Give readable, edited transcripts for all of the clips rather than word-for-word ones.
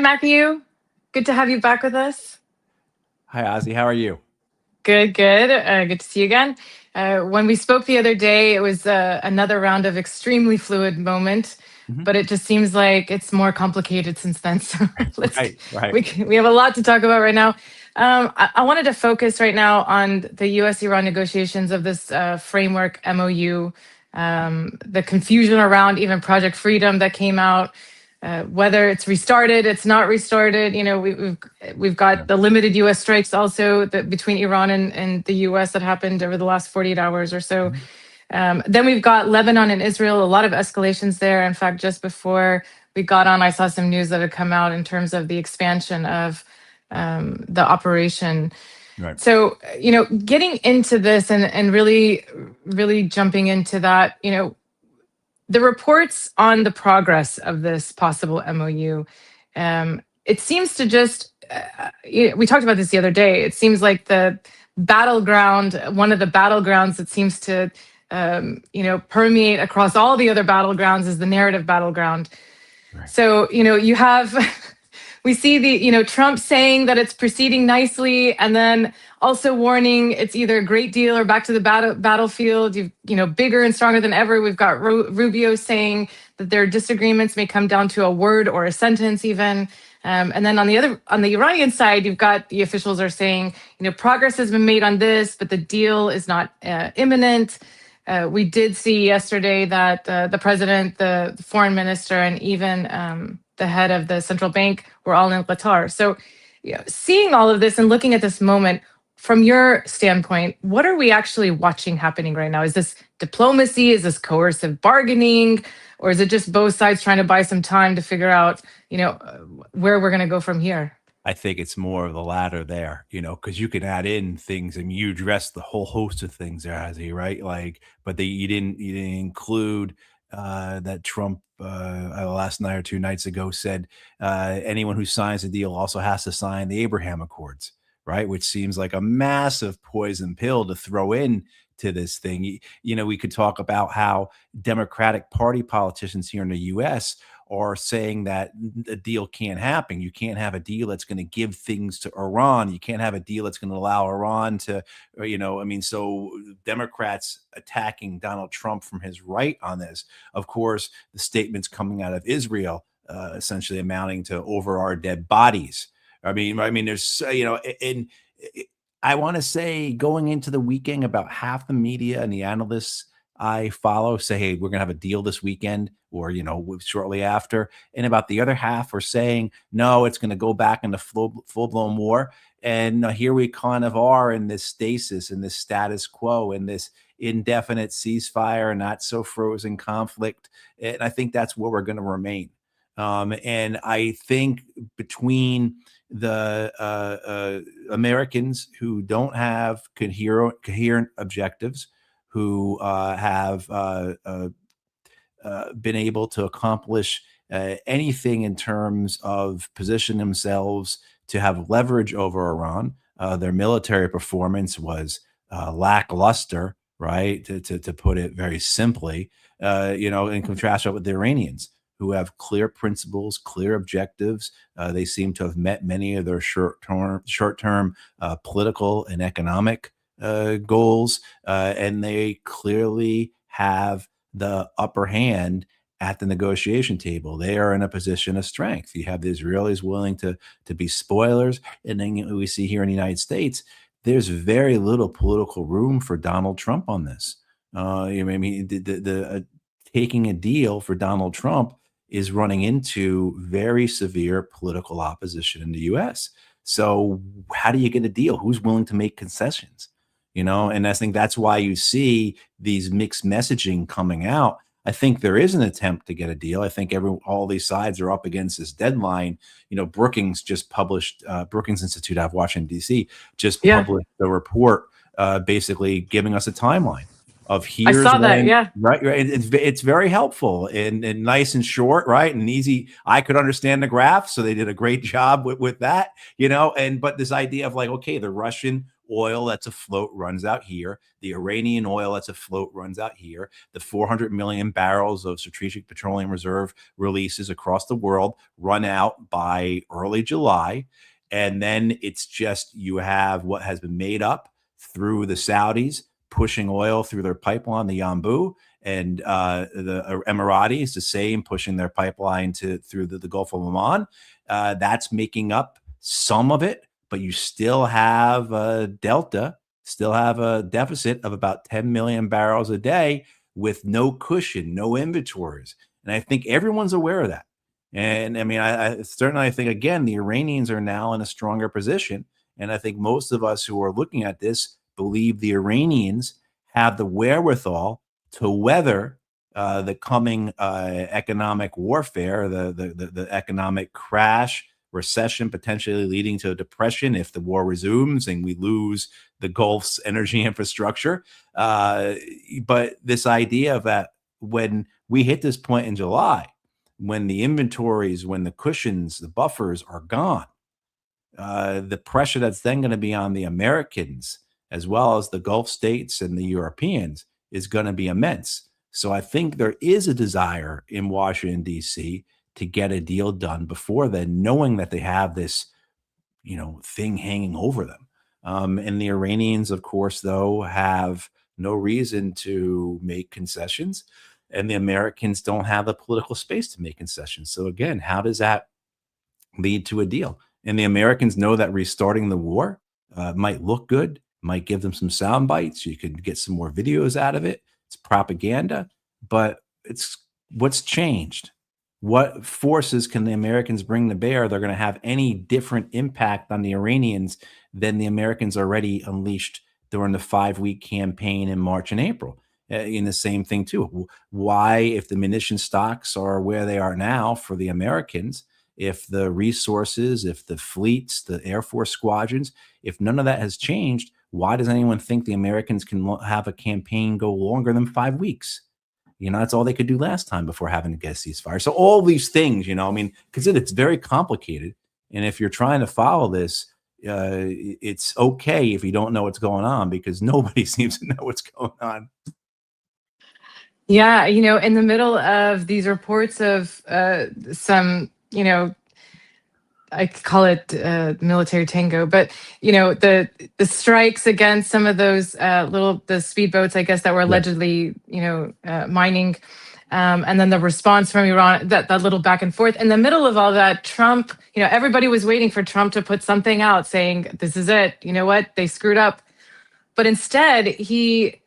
Matthew. Good to have you back with us. Hi, Ozzy. How are you? Good, good. Good to see you again. When we spoke the other day, it was another round of extremely fluid moment, Mhm. but it just seems like it's more complicated since then. So Right. we have a lot to talk about right now. I wanted to focus right now on the U.S.-Iran negotiations of this framework MOU, the confusion around even Project Freedom that came out. Whether it's restarted, it's not restarted. We've got the limited U.S. strikes also between Iran and the U.S. that happened over the last 48 hours or so. Mhm. Then we've got Lebanon and Israel, a lot of escalations there. In fact, just before we got on, I saw some news that had come out in terms of the expansion of the operation. Right. So, getting into this and really, really jumping into that, the reports on the progress of this possible MOU, it seems to just, we talked about this the other day. It seems like the battleground, one of the battlegrounds that seems to, permeate across all the other battlegrounds is the narrative battleground. Right. So, you have, we see Trump saying that it's proceeding nicely and then also warning it's either a great deal or back to the battlefield, bigger and stronger than ever. We've got Rubio saying that their disagreements may come down to a word or a sentence even. And then on the Iranian side, you've got the officials are saying, progress has been made on this, but the deal is not imminent. We did see yesterday that the president, the foreign minister, and even the head of the central bank were all in Qatar. So, seeing all of this and looking at this moment, from your standpoint, what are we actually watching happening right now? Is this diplomacy? Is this coercive bargaining? Or is it just both sides trying to buy some time to figure out, where we're going to go from here? I think it's more of the latter there, because you can add in things. I mean, you addressed the whole host of things there, Ozzy, right? Like, but you didn't include that Trump last night or 2 nights ago said anyone who signs the deal also has to sign the Abraham Accords, right? Which seems like a massive poison pill to throw in to this thing. We could talk about how Democratic Party politicians here in the U.S. are saying that a deal can't happen. You can't have a deal that's going to give things to Iran. You can't have a deal that's going to allow Iran to, so Democrats attacking Donald Trump from his right on this. Of course, the statements coming out of Israel, essentially amounting to over our dead bodies. There's, and I want to say going into the weekend, about half the media and the analysts I follow say, hey, we're going to have a deal this weekend or, shortly after. And about the other half are saying, no, it's going to go back into full-blown war. And here we kind of are in this stasis, in this status quo, in this indefinite ceasefire, not so frozen conflict. And I think that's where we're going to remain. And I think between the Americans who don't have coherent objectives, who have been able to accomplish anything in terms of position themselves to have leverage over Iran. Their military performance was lackluster, right? To put it very simply, in contrast with the Iranians, who have clear principles, clear objectives. They seem to have met many of their short-term political and economic goals, and they clearly have the upper hand at the negotiation table. They are in a position of strength. You have the Israelis willing to be spoilers, and then we see here in the United States, there's very little political room for Donald Trump on this. Taking a deal for Donald Trump is running into very severe political opposition in the U.S. So how do you get a deal? Who's willing to make concessions? And I think that's why you see these mixed messaging coming out. I think there is an attempt to get a deal. I think all these sides are up against this deadline. Brookings just published, Brookings Institute out of Washington, D.C. just published a report basically giving us a timeline of here's I saw that, yeah. Right. It's very helpful and nice and short, right, and easy. I could understand the graph, so they did a great job with that, but this idea of like, okay, the Russian oil that's afloat runs out here. The Iranian oil that's afloat runs out here. The 400 million barrels of strategic petroleum reserve releases across the world run out by early July. And then it's just, you have what has been made up through the Saudis pushing oil through their pipeline, the Yanbu, and the Emiratis, the same, pushing their pipeline through the Gulf of Oman. That's making up some of it, but you still have a delta, still have a deficit of about 10 million barrels a day with no cushion, no inventories. And I think everyone's aware of that. And I mean, I certainly think, again, the Iranians are now in a stronger position. And I think most of us who are looking at this believe the Iranians have the wherewithal to weather the coming economic warfare, the economic crash, recession, potentially leading to a depression if the war resumes and we lose the Gulf's energy infrastructure. But this idea of that, when we hit this point in July, when the inventories, when the cushions, the buffers are gone, the pressure that's then going to be on the Americans, as well as the Gulf states and the Europeans, is going to be immense. So I think there is a desire in Washington, D.C. to get a deal done before then, knowing that they have this, thing hanging over them. And the Iranians, of course, though, have no reason to make concessions, and the Americans don't have the political space to make concessions. So again, how does that lead to a deal? And the Americans know that restarting the war might look good, might give them some sound bites. You could get some more videos out of it. It's propaganda, but it's what's changed. What forces can the Americans bring to bear? They're going to have any different impact on the Iranians than the Americans already unleashed during the 5-week campaign in March and April. In the same thing too. Why, if the munition stocks are where they are now for the Americans, if the resources, if the fleets, the Air Force squadrons, if none of that has changed, why does anyone think the Americans can have a campaign go longer than 5 weeks? That's all they could do last time before having to get a ceasefire. So all these things, because it's very complicated. And if you're trying to follow this, it's okay if you don't know what's going on, because nobody seems to know what's going on. Yeah, in the middle of these reports of some, I call it military tango, but the strikes against some of those the speedboats, I guess, that were allegedly mining, and then the response from Iran, that little back and forth. In the middle of all that, Trump, everybody was waiting for Trump to put something out saying, "This is it. You know what? They screwed up." But instead, he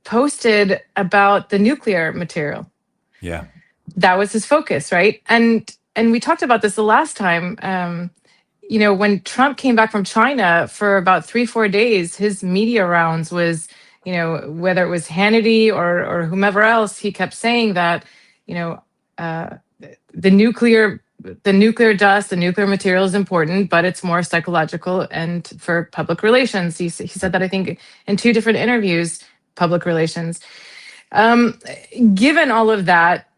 posted about the nuclear material. Yeah, that was his focus, right? And we talked about this the last time. When Trump came back from China for about 3-4 days, his media rounds was, whether it was Hannity or whomever else, he kept saying that, the nuclear dust, the nuclear material is important, but it's more psychological and for public relations. He said that, I think, in 2 different interviews, public relations. Given all of that,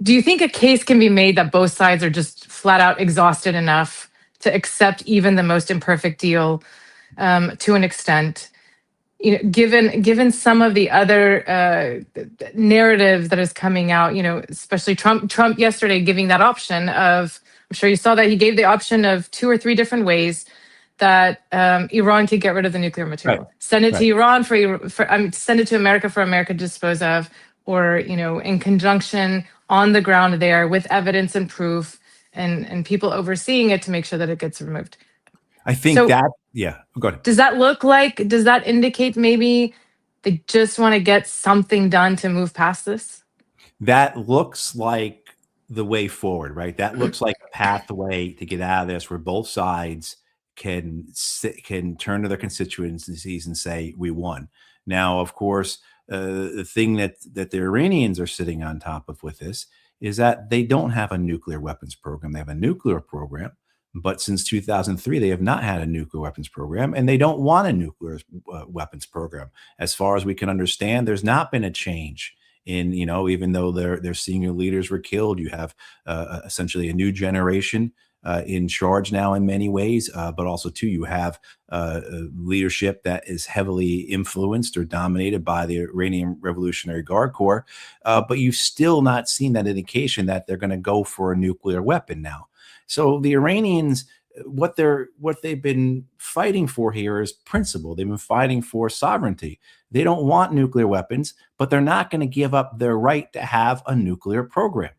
do you think a case can be made that both sides are just flat out exhausted enough to accept even the most imperfect deal to an extent? Given some of the other narrative that is coming out, especially Trump yesterday giving that option of, I'm sure you saw that he gave the option of 2 or 3 different ways that Iran could get rid of the nuclear material. Right. Send it to Iran send it to America for America to dispose of, or in conjunction on the ground there with evidence and proof, and people overseeing it to make sure that it gets removed. I think yeah, go ahead. Does that indicate maybe they just want to get something done to move past this? That looks like the way forward, right? That looks like a pathway to get out of this, where both sides can turn to their constituencies and say, we won. Now, of course, the thing that the Iranians are sitting on top of with this is that they don't have a nuclear weapons program. They have a nuclear program, but since 2003, they have not had a nuclear weapons program, and they don't want a nuclear weapons program. As far as we can understand, there's not been a change in, even though their senior leaders were killed. You have essentially a new generation in charge now in many ways, but also too you have leadership that is heavily influenced or dominated by the Iranian Revolutionary Guard Corps, but you've still not seen that indication that they're going to go for a nuclear weapon now. So the Iranians, what they've been fighting for here is principle. They've been fighting for sovereignty. They don't want nuclear weapons, but they're not going to give up their right to have a nuclear program.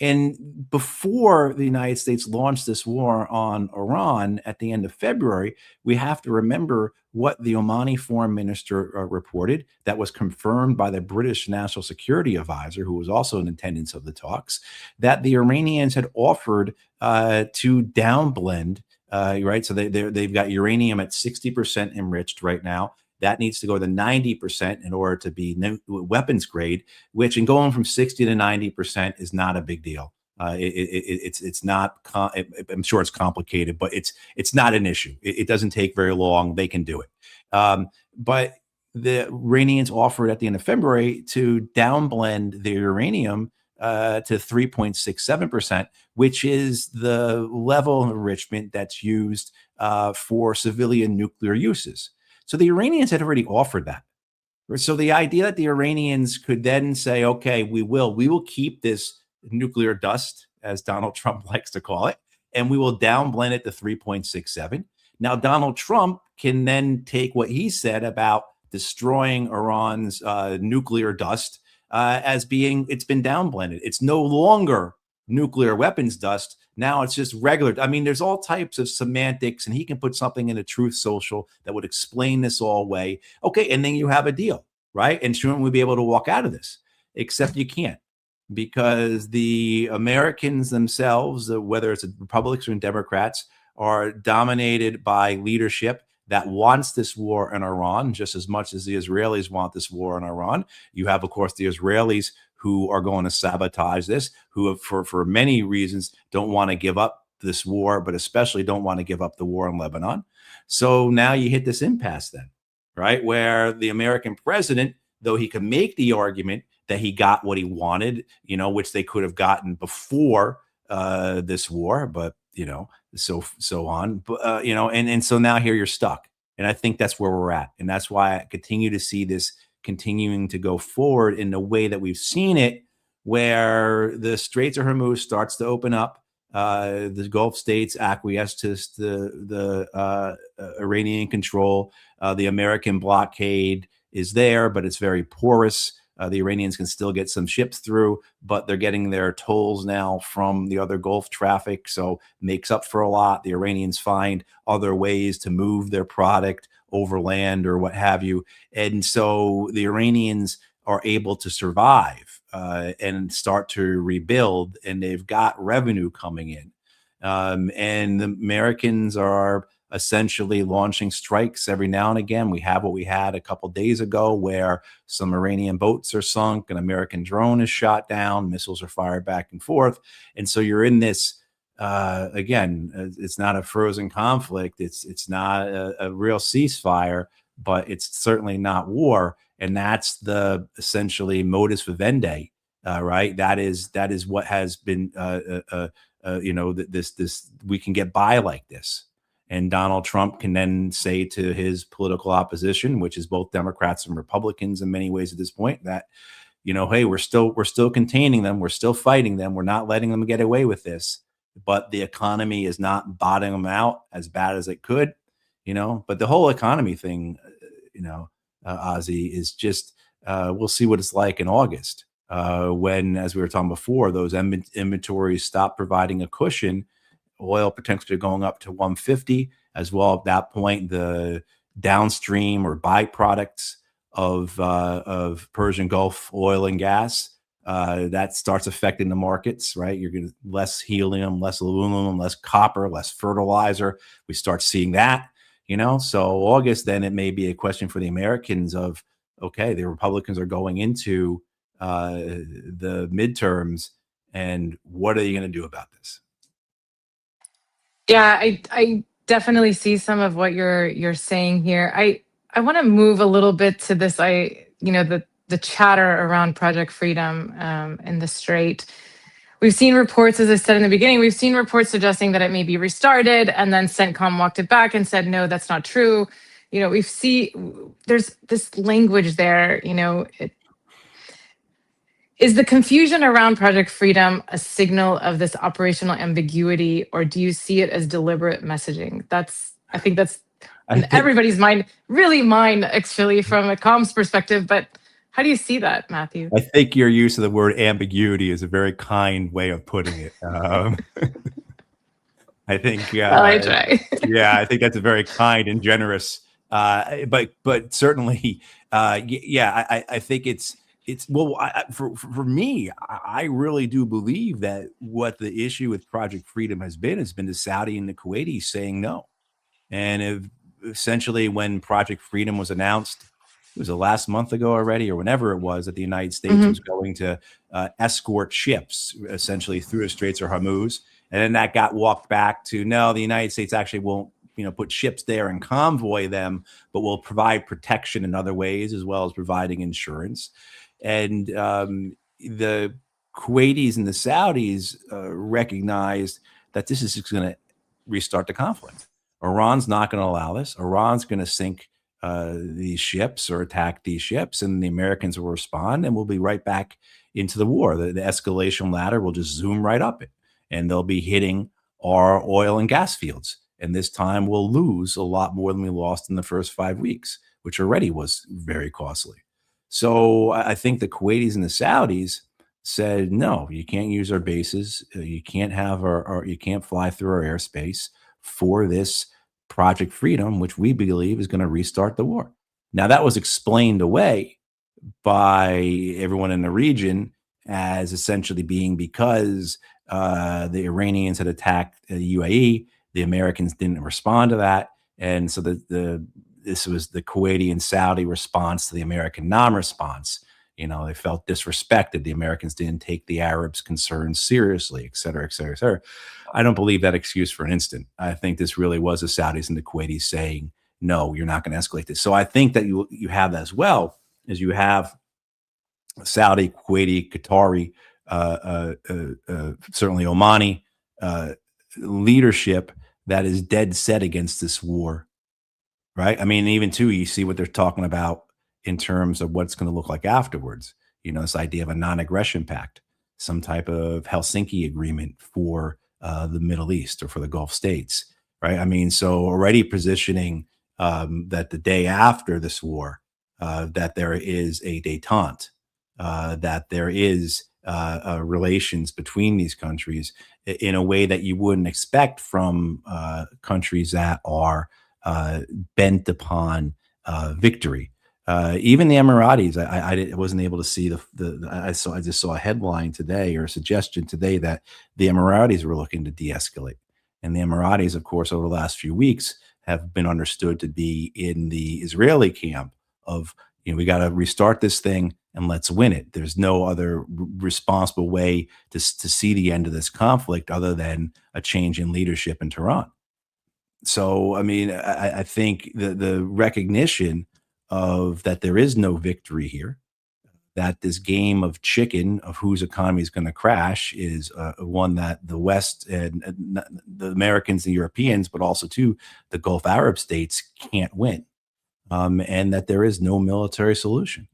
And before the United States launched this war on Iran at the end of February, we have to remember what the Omani foreign minister reported that was confirmed by the British National Security Advisor, who was also in attendance of the talks, that the Iranians had offered to downblend, right? So they've got uranium at 60% enriched right now. That needs to go to 90% in order to be weapons grade, which in going from 60 to 90% is not a big deal. It's not. I'm sure it's complicated, but it's not an issue. It doesn't take very long. They can do it. But the Iranians offered at the end of February to downblend the uranium to 3.67%, which is the level of enrichment that's used for civilian nuclear uses. So the Iranians had already offered that. So the idea that the Iranians could then say, okay, we will keep this nuclear dust, as Donald Trump likes to call it, and we will downblend it to 3.67. Now, Donald Trump can then take what he said about destroying Iran's nuclear dust as being, it's been downblended. It's no longer nuclear weapons dust. Now it's just regular. I mean, there's all types of semantics, and he can put something in a Truth Social that would explain this all away. Okay, and then you have a deal, right? And shouldn't we be able to walk out of this? Except you can't, because the Americans themselves, whether it's Republicans or Democrats, are dominated by leadership that wants this war in Iran just as much as the Israelis want this war in Iran. You have, of course, the Israelis who are going to sabotage this, who have, for many reasons, don't want to give up this war, but especially don't want to give up the war in Lebanon. So now you hit this impasse then, right? Where the American president, though he can make the argument that he got what he wanted, which they could have gotten before this war, but, so on, but, and so now here you're stuck. And I think that's where we're at. And that's why I continue to see this continuing to go forward in the way that we've seen it, where the Straits of Hormuz starts to open up, the Gulf states acquiesce to the Iranian control, the American blockade is there, but it's very porous. The Iranians can still get some ships through, but they're getting their tolls now from the other Gulf traffic, so makes up for a lot. The Iranians find other ways to move their product overland or what have you. And so the Iranians are able to survive and start to rebuild, and they've got revenue coming in. And the Americans are essentially launching strikes every now and again. We have what we had a couple days ago, where some Iranian boats are sunk, an American drone is shot down, missiles are fired back and forth. And so you're in this, again, it's not a frozen conflict. It's not a real ceasefire, but it's certainly not war. And that's the essentially modus vivendi, right? That is what has been, this we can get by like this. And Donald Trump can then say to his political opposition, which is both Democrats and Republicans in many ways at this point, that, hey, we're still containing them, we're still fighting them, we're not letting them get away with this, but the economy is not bottoming them out as bad as it could, But the whole economy thing, Ozzy, is just we'll see what it's like in August when, as we were talking before, those inventories stop providing a cushion. Oil potentially going up to 150 as well. At that point, the downstream or byproducts of Persian Gulf oil and gas that starts affecting the markets, right? You're getting less helium, less aluminum, less copper, less fertilizer. We start seeing that, So August, then it may be a question for the Americans of, okay, the Republicans are going into the midterms, and what are you going to do about this? Yeah, I definitely see some of what you're saying here. I want to move a little bit to this. The chatter around Project Freedom in the Strait. We've seen reports, as I said in the beginning, we've seen reports suggesting that it may be restarted, and then CENTCOM walked it back and said, no, that's not true. There's this language there, is the confusion around Project Freedom a signal of this operational ambiguity, or do you see it as deliberate messaging? I think that's in everybody's mind, really mine, actually, from a comms perspective. But how do you see that, Matthew? I think your use of the word ambiguity is a very kind way of putting it. I think, Well, I try. yeah, I think that's a very kind and generous. But certainly, yeah, I think it's well, for me, I really do believe that what the issue with Project Freedom has been the Saudi and the Kuwaiti saying no. And essentially, when Project Freedom was announced, it was the last month ago already, or whenever it was, that the United States was going to escort ships essentially through the Straits of Hormuz. And then that got walked back to, no, the United States actually won't, put ships there and convoy them, but will provide protection in other ways, as well as providing insurance. And the Kuwaitis and the Saudis recognized that this is just going to restart the conflict. Iran's not going to allow this. Iran's going to sink these ships or attack these ships, and the Americans will respond, and we'll be right back into the war. The escalation ladder will just zoom right up it, and they'll be hitting our oil and gas fields. And this time we'll lose a lot more than we lost in the first 5 weeks, which already was very costly. So I think the Kuwaitis and the Saudis said, no, you can't use our bases. You can't have you can't fly through our airspace for this Project Freedom, which we believe is going to restart the war. Now, that was explained away by everyone in the region as essentially being because the Iranians had attacked the UAE. The Americans didn't respond to that. And so this was the Kuwaiti and Saudi response to the American non-response. They felt disrespected. The Americans didn't take the Arabs' concerns seriously, et cetera, et cetera, et cetera. I don't believe that excuse for an instant. I think this really was the Saudis and the Kuwaitis saying, no, you're not going to escalate this. So I think that you have that as well, as you have Saudi, Kuwaiti, Qatari, certainly Omani leadership that is dead set against this war, right? I mean, even too, you see what they're talking about in terms of what it's going to look like afterwards. This idea of a non-aggression pact, some type of Helsinki agreement for the Middle East or for the Gulf states, right? I mean, so already positioning that the day after this war, that there is a détente, that there is relations between these countries in a way that you wouldn't expect from countries that are bent upon victory. Even the Emiratis, I wasn't able to see I just saw a headline today or a suggestion today that the Emiratis were looking to de-escalate. And the Emiratis, of course, over the last few weeks have been understood to be in the Israeli camp of, we got to restart this thing and let's win it. There's no other responsible way to see the end of this conflict other than a change in leadership in Tehran. So, I mean, I think the recognition of that there is no victory here, that this game of chicken of whose economy is going to crash is one that the West and the Americans and Europeans, but also too the Gulf Arab states can't win, and that there is no military solution.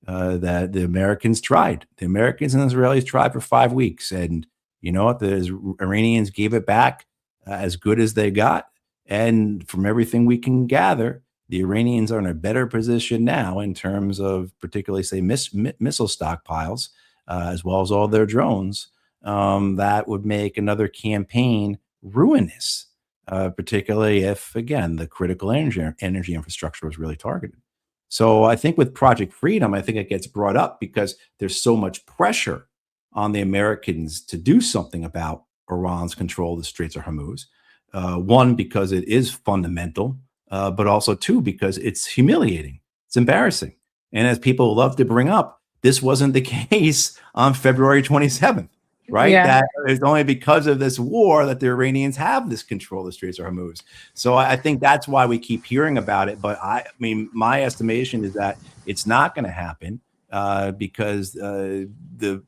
That the Americans tried. The Americans and Israelis tried for 5 weeks, and you know what? The Iranians gave it back as good as they got. And from everything we can gather, the Iranians are in a better position now in terms of particularly, say, missile stockpiles, as well as all their drones, that would make another campaign ruinous, particularly if, again, the critical energy infrastructure was really targeted. So I think with Project Freedom, I think it gets brought up because there's so much pressure on the Americans to do something about Iran's control of the Straits of Hormuz. One, because it is fundamental, but also two, because it's humiliating. It's embarrassing. And as people love to bring up, this wasn't the case on February 27th, right? Yeah. That it's only because of this war that the Iranians have this control of the Straits of Hormuz. So I think that's why we keep hearing about it. But I mean, my estimation is that it's not going to happen because the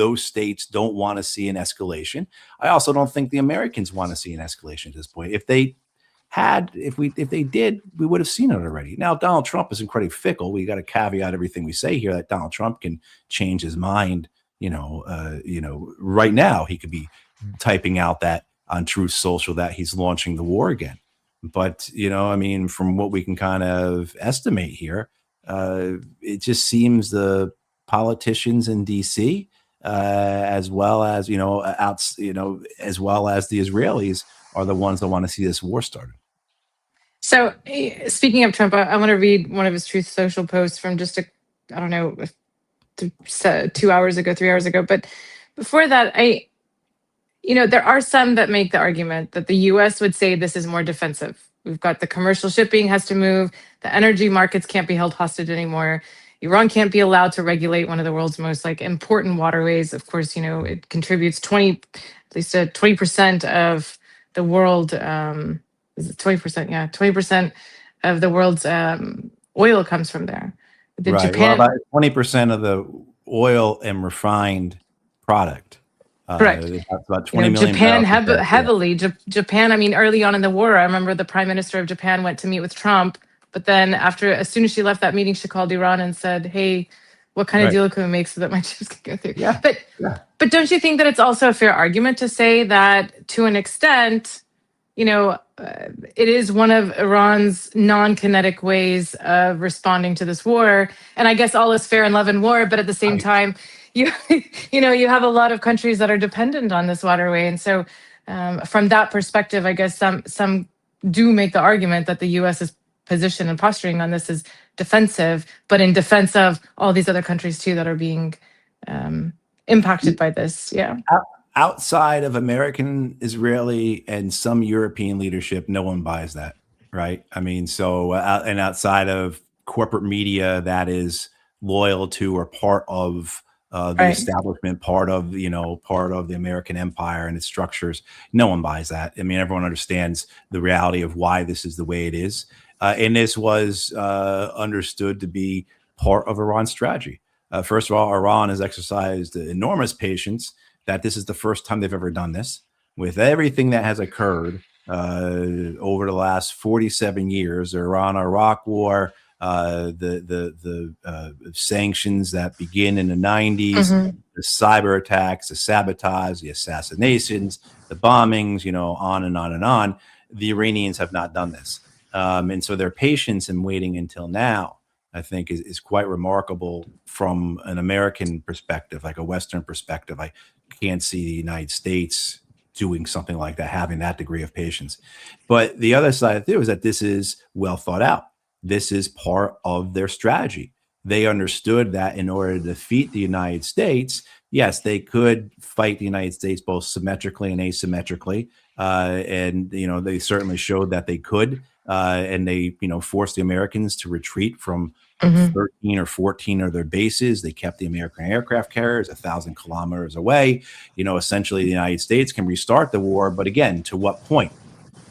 those states don't want to see an escalation. I also don't think the Americans want to see an escalation at this point. If they did, we would have seen it already. Now, Donald Trump is incredibly fickle. We got to caveat everything we say here that Donald Trump can change his mind. Right now he could be typing out that on Truth Social that he's launching the war again. But from what we can kind of estimate here, it just seems the politicians in D.C. As well as as well as the Israelis are the ones that want to see this war started. So speaking of Trump, I want to read one of his Truth Social posts from just 2 hours ago, 3 hours ago. But before that, there are some that make the argument that the U.S. would say this is more defensive. We've got the commercial shipping has to move. The energy markets can't be held hostage anymore. Iran can't be allowed to regulate one of the world's most important waterways. Of course, it contributes at least 20% of the world. Is it 20%? Yeah, 20% of the world's oil comes from there. Right. Japan, about 20% of the oil and refined product. Correct. That's about 20 million Japan barrels heavily. Japan. I mean, early on in the war, I remember the Prime Minister of Japan went to meet with Trump, but then as soon as she left that meeting, she called Iran and said, "Hey, what kind of deal can we make so that my ships can go through?" Yeah. But don't you think that it's also a fair argument to say that to an extent, it is one of Iran's non-kinetic ways of responding to this war? And I guess all is fair in love and war, but at the same time, you have a lot of countries that are dependent on this waterway. And so from that perspective, I guess some do make the argument that the U.S.'s position and posturing on this is defensive, but in defense of all these other countries too that are being impacted by this. Yeah. Outside of American, Israeli, and some European leadership, no one buys that, right? I mean, and outside of corporate media that is loyal to or part of the establishment, part of the American empire and its structures, no one buys that. I mean, everyone understands the reality of why this is the way it is, and this was understood to be part of Iran's strategy. First of all, Iran has exercised enormous patience. That this is the first time they've ever done this. With everything that has occurred over the last 47 years, the Iran-Iraq War, the sanctions that begin in the 90s, the cyber attacks, the sabotage, the assassinations, the bombings, on and on and on. The Iranians have not done this. And so their patience in waiting until now, I think, is quite remarkable from an American perspective, like a Western perspective. I can't see the United States doing something like that, having that degree of patience. But the other side of it is that this is well thought out. This is part of their strategy. They understood that in order to defeat the United States, yes, they could fight the United States both symmetrically and asymmetrically. And they certainly showed that they could. And they, forced the Americans to retreat from 13 or 14 of their bases. They kept the American aircraft carriers 1,000 kilometers away. Essentially, the United States can restart the war, but again, to what point?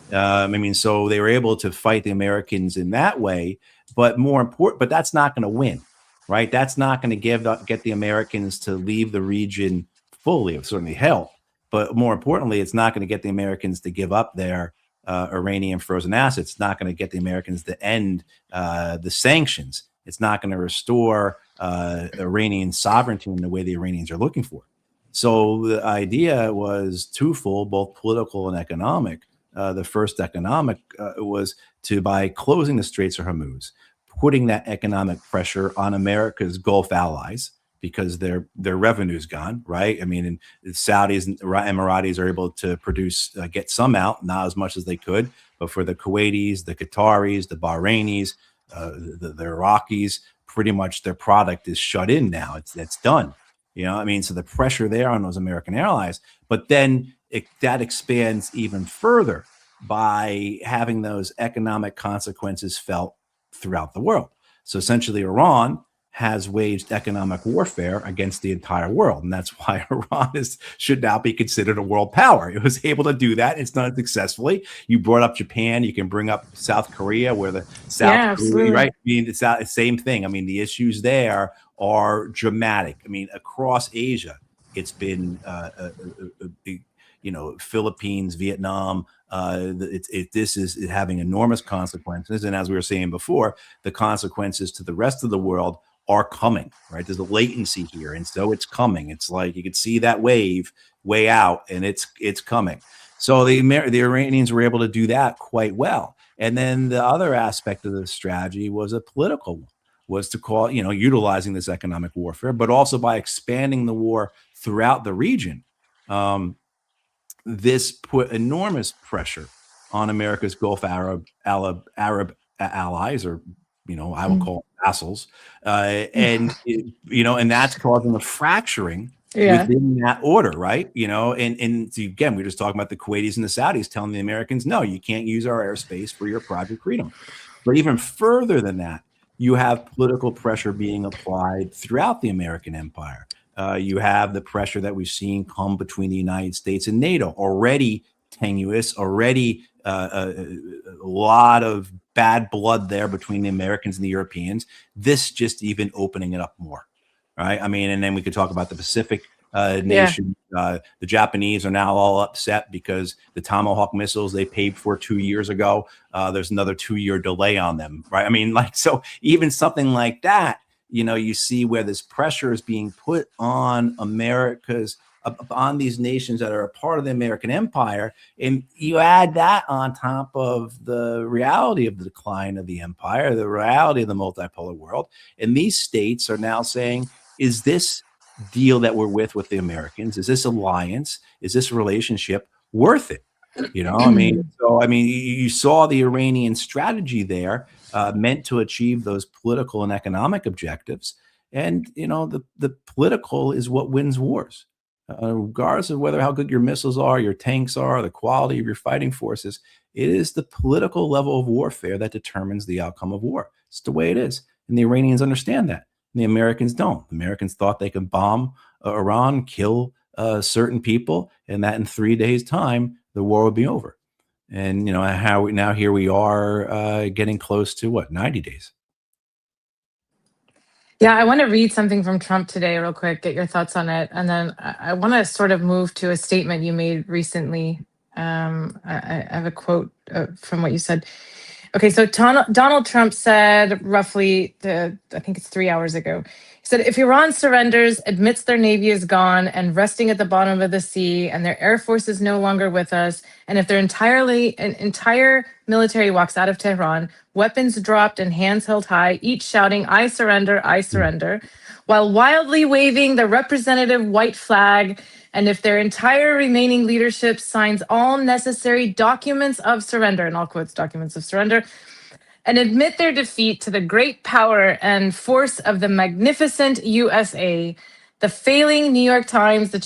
So they were able to fight the Americans in that way, but more important, but that's not going to win, right? That's not going to get the Americans to leave the region fully. It certainly helped, but more importantly, it's not going to get the Americans to give up their Iranian frozen assets. It's not going to get the Americans to end the sanctions. It's not going to restore Iranian sovereignty in the way the Iranians are looking for. So the idea was twofold, both political and economic. The first economic was by closing the Straits of Hormuz, putting that economic pressure on America's Gulf allies, because their revenue's gone, right? I mean, and the Saudis and Emiratis are able to get some out, not as much as they could, but for the Kuwaitis, the Qataris, the Bahrainis, the Iraqis, pretty much their product is shut in now. It's done. So the pressure there on those American allies, but then that expands even further by having those economic consequences felt throughout the world. So essentially, Iran has waged economic warfare against the entire world. And that's why Iran should now be considered a world power. It was able to do that. It's done it successfully. You brought up Japan. You can bring up South Korea, where the South Korea, right? I mean, it's the same thing. I mean, the issues there are dramatic. I mean, across Asia, It's been Philippines, Vietnam. This is having enormous consequences, and as we were saying before, the consequences to the rest of the world are coming. Right, there's a latency here, and so it's coming. It's like you could see that wave way out, and it's coming. So the Iranians were able to do that quite well. And then the other aspect of the strategy was a political one, was to call, utilizing this economic warfare, but also by expanding the war throughout the region. This put enormous pressure on America's Gulf Arab allies, or I will call them vassals, and that's causing a fracturing within that order, right? And again, we're just talking about the Kuwaitis and the Saudis telling the Americans, no, you can't use our airspace for your Project Freedom. But even further than that, you have political pressure being applied throughout the American empire. You have the pressure that we've seen come between the United States and NATO, already tenuous, already a lot of bad blood there between the Americans and the Europeans. This just even opening it up more, right? I mean, and then we could talk about the Pacific nation. The Japanese are now all upset because the Tomahawk missiles they paid for 2 years ago, there's another 2-year delay on them, right? I mean, so even something like that, you see where this pressure is being put on on these nations that are a part of the American empire. And you add that on top of the reality of the decline of the empire, the reality of the multipolar world. And these states are now saying, is this deal that we're with the Americans, is this alliance, is this relationship worth it? You saw the Iranian strategy there, meant to achieve those political and economic objectives. And, the political is what wins wars. Regardless of how good your missiles are, your tanks are, the quality of your fighting forces, it is the political level of warfare that determines the outcome of war. It's the way it is. And the Iranians understand that. And the Americans don't. The Americans thought they could bomb Iran, kill certain people, and that in 3 days' time, the war would be over. And now here we are getting close to 90 days. Yeah, I want to read something from Trump today real quick, get your thoughts on it. And then I want to sort of move to a statement you made recently. I have a quote from what you said. Okay, so Donald Trump said roughly, I think it's 3 hours ago, he said, if Iran surrenders, admits their navy is gone and resting at the bottom of the sea, and their air force is no longer with us, and if their entire military walks out of Tehran, weapons dropped and hands held high, each shouting, I surrender, while wildly waving the representative white flag, and if their entire remaining leadership signs all necessary documents of surrender, in all quotes, documents of surrender, and admit their defeat to the great power and force of the magnificent USA, the failing New York Times, the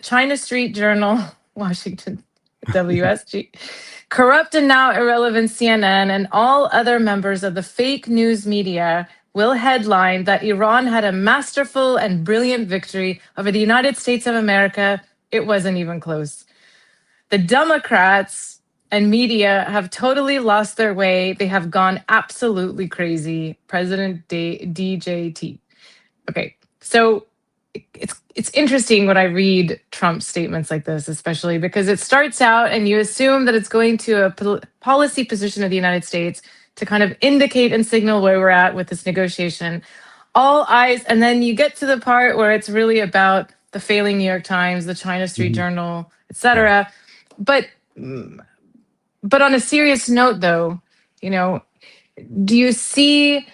China Street Journal, Washington, WSG, corrupt and now irrelevant CNN, and all other members of the fake news media will headline that Iran had a masterful and brilliant victory over the United States of America. It wasn't even close. The Democrats and media have totally lost their way. They have gone absolutely crazy. President DJT. Okay, so it's interesting when I read Trump's statements like this, especially because it starts out and you assume that it's going to a policy position of the United States to kind of indicate and signal where we're at with this negotiation. All eyes, and then you get to the part where it's really about the failing New York Times, the China Street Journal, et cetera. But on a serious note, though, do you see,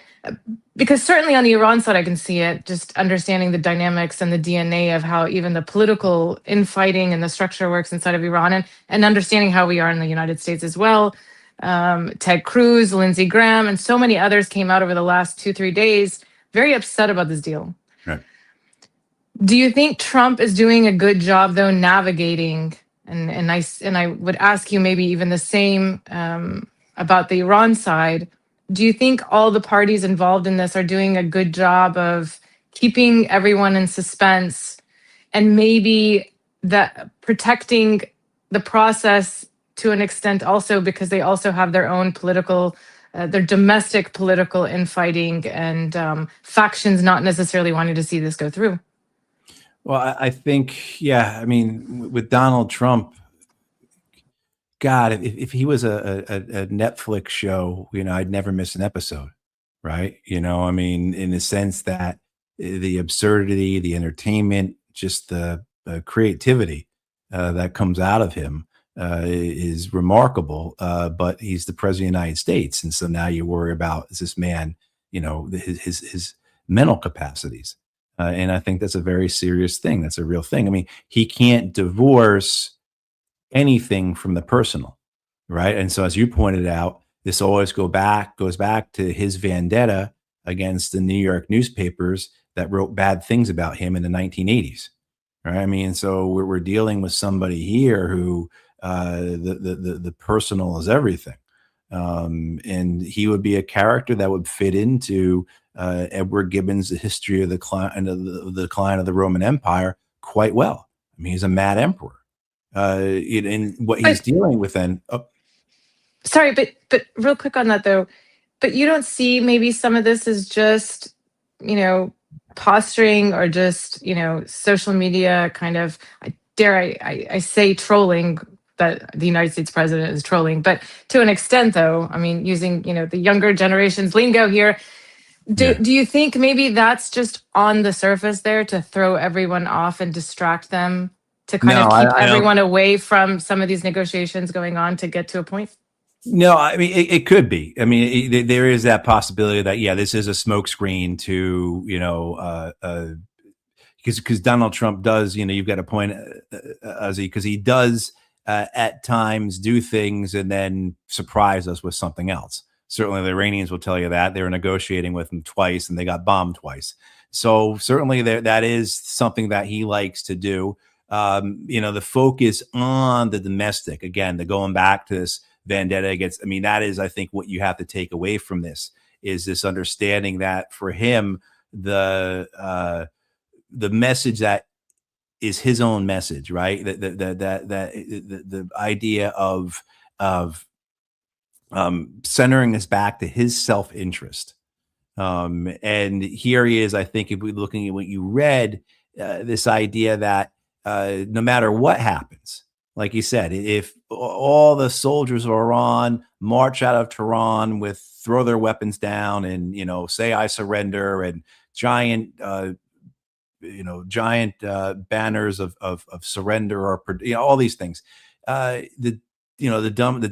because certainly on the Iran side, I can see it, just understanding the dynamics and the DNA of how even the political infighting and the structure works inside of Iran, and understanding how we are in the United States as well. Ted Cruz, Lindsey Graham, and so many others came out over the last 2-3 days very upset about this deal. Right. Do you think Trump is doing a good job, though, navigating? And I would ask you maybe even the same about the Iran side. Do you think all the parties involved in this are doing a good job of keeping everyone in suspense, and maybe that protecting the process to an extent also because they also have their own political, their domestic political infighting and factions not necessarily wanting to see this go through? Well, I think, yeah. I mean, with Donald Trump, God, if he was a Netflix show, I'd never miss an episode, right? I mean, in the sense that the absurdity, the entertainment, just the creativity that comes out of him is remarkable. But he's the president of the United States, and so now you worry about, is this man, his mental capacities, and I think that's a very serious thing. That's a real thing. I mean, he can't divorce anything from the personal, right? And so, as you pointed out, this always goes back to his vendetta against the New York newspapers that wrote bad things about him in the 1980s, right? I mean, so we're dealing with somebody here who the personal is everything, and he would be a character that would fit into Edward Gibbon's The History of the Decline of the Roman Empire quite well. I mean, he's a mad emperor in what he's But dealing with. And sorry, but real quick on that though, but you don't see maybe some of this is just, you know, posturing or just, social media kind of, I say trolling, that the United States president is trolling, but to an extent though, I mean, using, the younger generation's lingo here, yeah, do you think maybe that's just on the surface there to throw everyone off and distract them, to kind of no, keep I don't. everyone away from some of these negotiations going on to get to a point? No, I mean it could be. I mean, there is that possibility that, yeah, this is a smokescreen to, because Donald Trump does, you've got a point, Ozzy, because he does at times do things and then surprise us with something else. Certainly, the Iranians will tell you that they were negotiating with him twice and they got bombed twice. So certainly, that is something that he likes to do. The focus on the domestic, again, the going back to this vendetta against. I mean, that is, I think, what you have to take away from this is this understanding that for him, the message that is his own message, right? The idea of centering this back to his self interest. And here he is. I think if we're looking at what you read, this idea that no matter what happens, like you said, if all the soldiers of Iran march out of Tehran with throw their weapons down and say I surrender and giant giant banners of surrender or all these things. The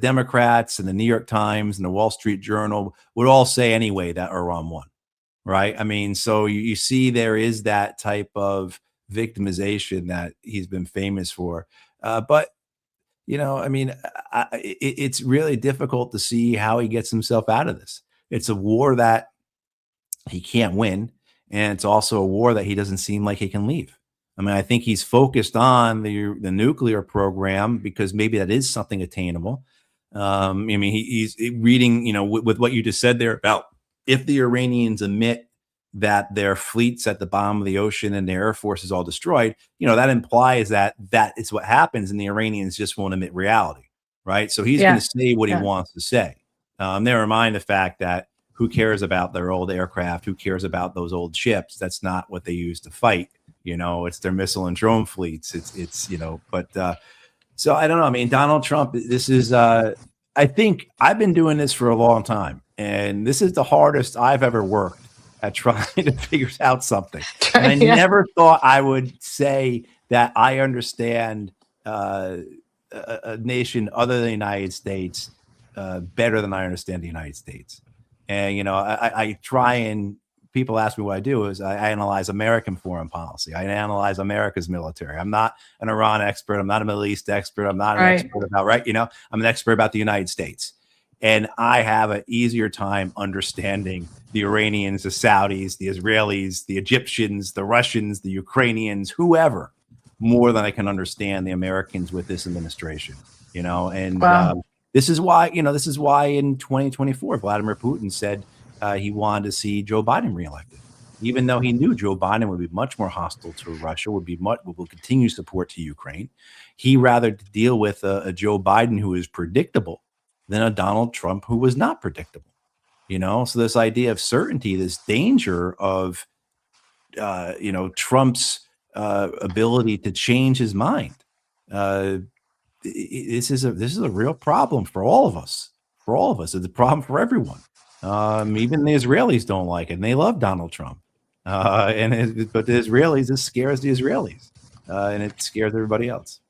Democrats and the New York Times and the Wall Street Journal would all say anyway that Iran won, right? I mean, so you see there is that type of victimization that he's been famous for. But I mean, it's really difficult to see how he gets himself out of this. It's a war that he can't win, and it's also a war that he doesn't seem like he can leave. I mean, I think he's focused on the nuclear program because maybe that is something attainable. I mean, he's reading, with what you just said there about if the Iranians admit that their fleets at the bottom of the ocean and their air force is all destroyed, that implies that that is what happens, and the Iranians just won't admit reality, right? So he's going Yeah. to say what he Yeah. wants to say. Never mind the fact that who cares about their old aircraft? Who cares about those old ships? That's not what they use to fight. It's their missile and drone fleets. But so I don't know. I mean, Donald Trump, this is, I think I've been doing this for a long time, and this is the hardest I've ever worked at trying to figure out something. And I Yeah. never thought I would say that I understand a nation other than the United States better than I understand the United States. And, I try, and people ask me what I do is I analyze American foreign policy. I analyze America's military. I'm not an Iran expert. I'm not a Middle East expert. I'm not an Right. expert about, right. I'm an expert about the United States. And I have an easier time understanding the Iranians, the Saudis, the Israelis, the Egyptians, the Russians, the Ukrainians, whoever, more than I can understand the Americans with this administration, and Wow. this is why, in 2024, Vladimir Putin said he wanted to see Joe Biden reelected, even though he knew Joe Biden would be much more hostile to Russia, will continue support to Ukraine. He rather deal with a Joe Biden who is predictable than a Donald Trump who was not predictable. So this idea of certainty, this danger of Trump's ability to change his mind. This is a real problem for all of us. For all of us, it's a problem for everyone. Even the Israelis don't like it, and they love Donald Trump. But the Israelis, this scares the Israelis, and it scares everybody else.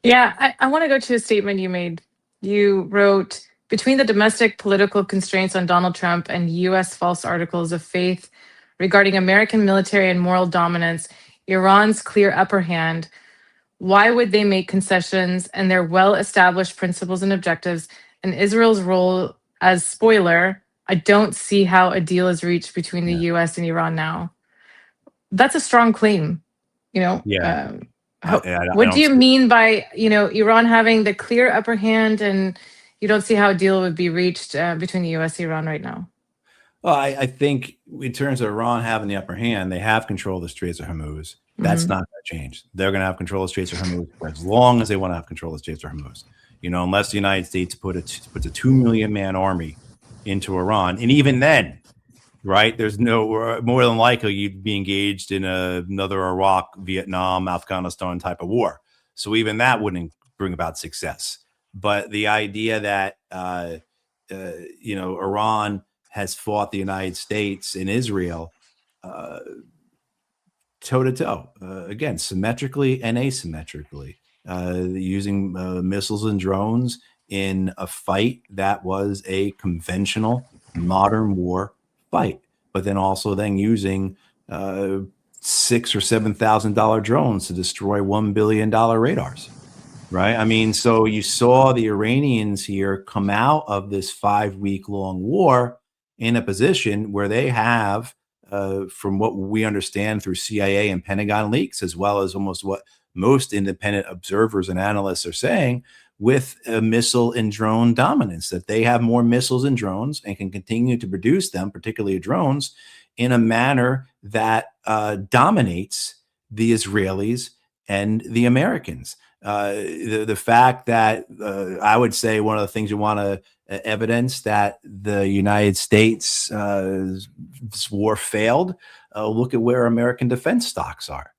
Yeah, I want to go to a statement you made. You wrote, between the domestic political constraints on Donald Trump and US false articles of faith regarding American military and moral dominance, Iran's clear upper hand, why would they make concessions and their well established principles and objectives, and Israel's role as spoiler? I don't see how a deal is reached between the Yeah, US and Iran now. That's a strong claim. You know, yeah. I what do don't you see. mean by, Iran having the clear upper hand, and you don't see how a deal would be reached between the US and Iran right now? Well, I think in terms of Iran having the upper hand, they have control of the Straits of Hormuz. That's Hmm. not going to change. They're going to have control of the Straits of Hormuz for as long as they want to have control of the Straits of Hormuz. Unless the United States puts a 2 million man army into Iran, and even then, right? There's no more than likely you'd be engaged in another Iraq, Vietnam, Afghanistan type of war. So even that wouldn't bring about success. But the idea that Iran has fought the United States and Israel toe to toe, again, symmetrically and asymmetrically, using missiles and drones in a fight that was a conventional modern war fight, but then also then using $6,000 or $7,000 drones to destroy $1 billion radars. Right. I mean, so you saw the Iranians here come out of this 5 week long war in a position where they have, from what we understand through CIA and Pentagon leaks, as well as almost what most independent observers and analysts are saying, with a missile and drone dominance, that they have more missiles and drones and can continue to produce them, particularly drones, in a manner that dominates the Israelis and the Americans. The fact that I would say one of the things you want to evidence that the United States war failed. Look at where American defense stocks are.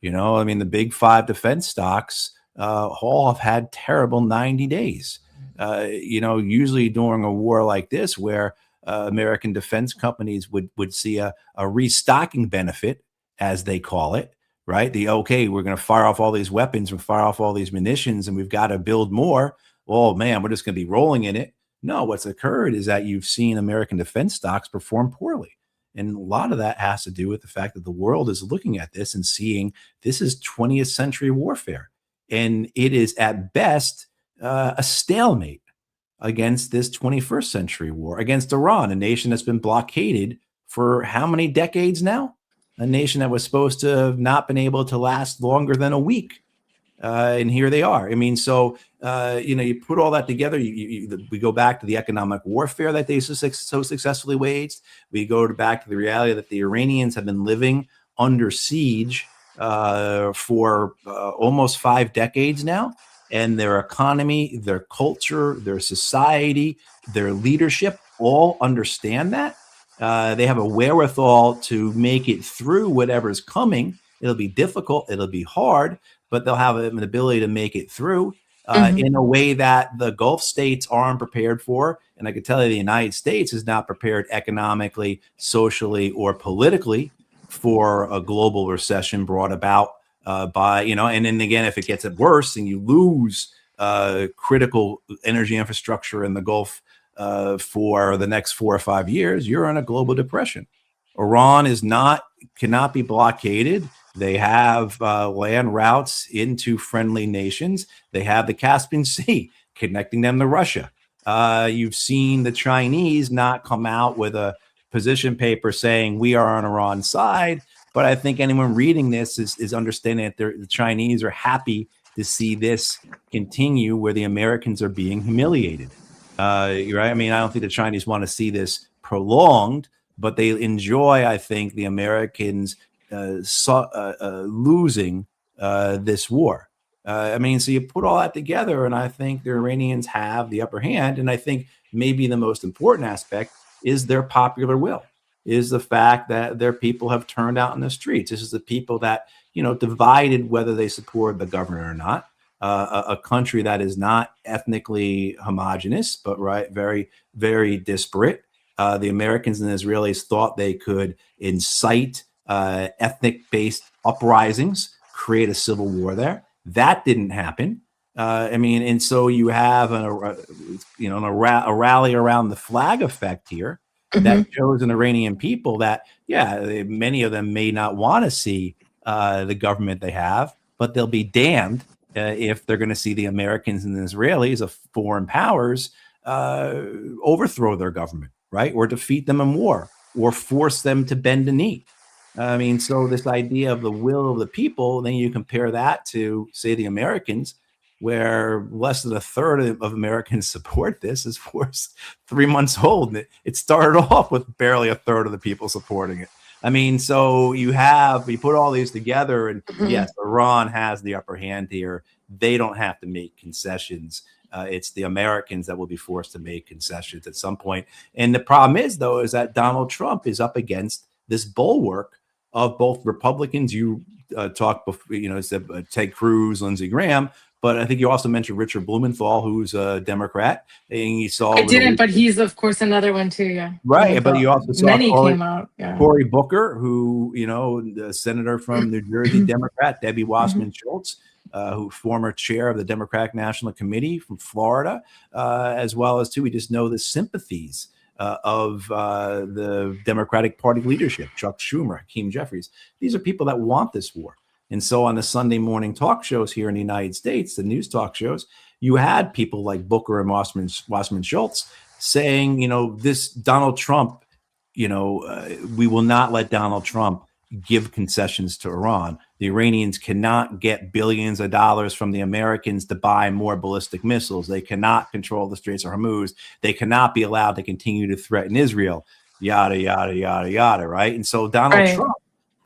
I mean, the big five defense stocks all have had terrible 90 days. Usually during a war like this, where American defense companies would see a restocking benefit, as they call it, right? Okay, we're going to fire off all these weapons and fire off all these munitions, and we've got to build more. Oh man, we're just going to be rolling in it. No, what's occurred is that you've seen American defense stocks perform poorly. And a lot of that has to do with the fact that the world is looking at this and seeing this is 20th century warfare. And it is at best a stalemate against this 21st century war against Iran, a nation that's been blockaded for how many decades now? A nation that was supposed to have not been able to last longer than a week. And here they are. I mean, so, you put all that together. We go back to the economic warfare that they so successfully waged. We go back to the reality that the Iranians have been living under siege for almost 5 decades now. And their economy, their culture, their society, their leadership all understand that. They have a wherewithal to make it through whatever's coming. It'll be difficult. It'll be hard, but they'll have an ability to make it through Hmm. in a way that the Gulf states aren't prepared for. And I can tell you the United States is not prepared economically, socially, or politically for a global recession brought about and then again, if it gets worse and you lose critical energy infrastructure in the Gulf for the next 4 or 5 years, you're in a global depression. Iran cannot be blockaded. They have land routes into friendly nations. They have the Caspian Sea connecting them to Russia. You've seen the Chinese not come out with a position paper saying we are on Iran's side. But I think anyone reading this is understanding that the Chinese are happy to see this continue, where the Americans are being humiliated. Right? I mean, I don't think the Chinese want to see this prolonged, but they enjoy, I think, the Americans losing this war. I mean, so you put all that together, and I think the Iranians have the upper hand. And I think maybe the most important aspect is their popular will. is the fact that their people have turned out in the streets. This is the people that, divided whether they support the government or not. A country that is not ethnically homogenous, but very, very disparate. The Americans and the Israelis thought they could incite ethnic-based uprisings, create a civil war there. That didn't happen. And so you have a rally around the flag effect here that shows an Iranian people that, many of them may not want to see the government they have, but they'll be damned if they're going to see the Americans and the Israelis of foreign powers overthrow their government, right? Or defeat them in war, or force them to bend a knee. So this idea of the will of the people, then you compare that to, say, the Americans, where less than a third of Americans support this. This war's 3 months old. And it started off with barely a third of the people supporting it. So you put all these together, and yes, Iran has the upper hand here. They don't have to make concessions. It's the Americans that will be forced to make concessions at some point. And the problem is, though, is that Donald Trump is up against this bulwark of both Republicans. You talked before, said Ted Cruz, Lindsey Graham, but I think you also mentioned Richard Blumenthal, who's a Democrat. And you saw I didn't, but he's of course another one too. Yeah, right. But you also saw many came out. Yeah. Cory Booker, who the senator from New Jersey, Democrat, Debbie Wasserman Schultz, who former chair of the Democratic National Committee from Florida, as well as we just know the sympathies of the Democratic Party leadership, Chuck Schumer, Hakeem Jeffries. These are people that want this war. And so on the Sunday morning talk shows here in the United States, the news talk shows, you had people like Booker and Wasserman Schultz saying, this Donald Trump, we will not let Donald Trump give concessions to Iran. The Iranians cannot get billions of dollars from the Americans to buy more ballistic missiles. They cannot control the Straits of Hormuz. They cannot be allowed to continue to threaten Israel, yada, yada, yada, yada, right? And so Donald Trump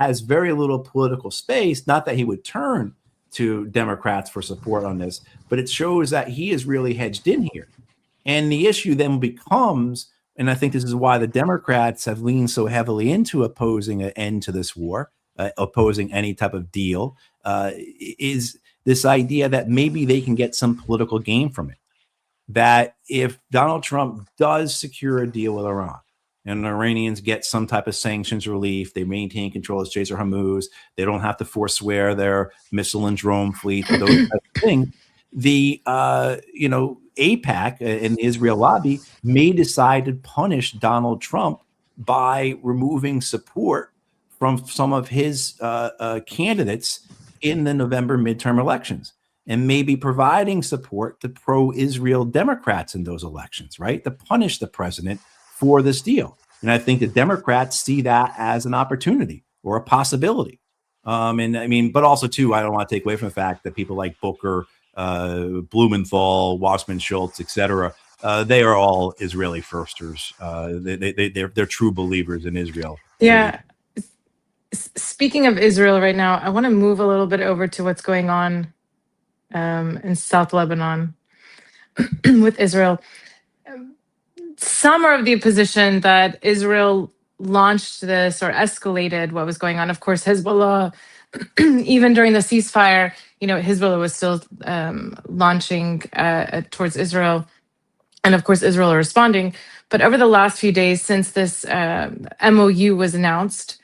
has very little political space. Not that he would turn to Democrats for support on this, but it shows that he is really hedged in here. And the issue then becomes, and I think this is why the Democrats have leaned so heavily into opposing an end to this war, opposing any type of deal, is this idea that maybe they can get some political gain from it. That if Donald Trump does secure a deal with Iran, and the Iranians get some type of sanctions relief, they maintain control of the Straits of Hormuz, they don't have to forswear their missile and drone fleet, those types of things. The AIPAC and the Israel lobby may decide to punish Donald Trump by removing support from some of his candidates in the November midterm elections, and maybe providing support to pro-Israel Democrats in those elections, right? To punish the president for this deal. And I think the Democrats see that as an opportunity or a possibility. But also too, I don't want to take away from the fact that people like Booker, Blumenthal, Wasserman Schultz, etc., they are all Israeli firsters. They're true believers in Israel. Yeah. Speaking of Israel right now, I want to move a little bit over to what's going on in South Lebanon with Israel. Some are of the position that Israel launched this or escalated what was going on. Of course, Hezbollah, even during the ceasefire, Hezbollah was still launching towards Israel. And of course, Israel are responding. But over the last few days since this MOU was announced,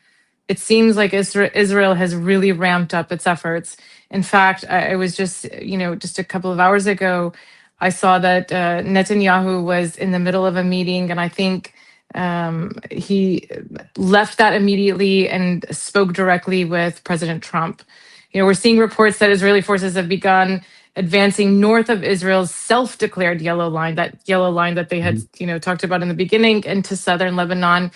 it seems like Israel has really ramped up its efforts. In fact, I was just a couple of hours ago, I saw that Netanyahu was in the middle of a meeting, and I think he left that immediately and spoke directly with President Trump. We're seeing reports that Israeli forces have begun advancing north of Israel's self-declared yellow line that they had, talked about in the beginning, into southern Lebanon.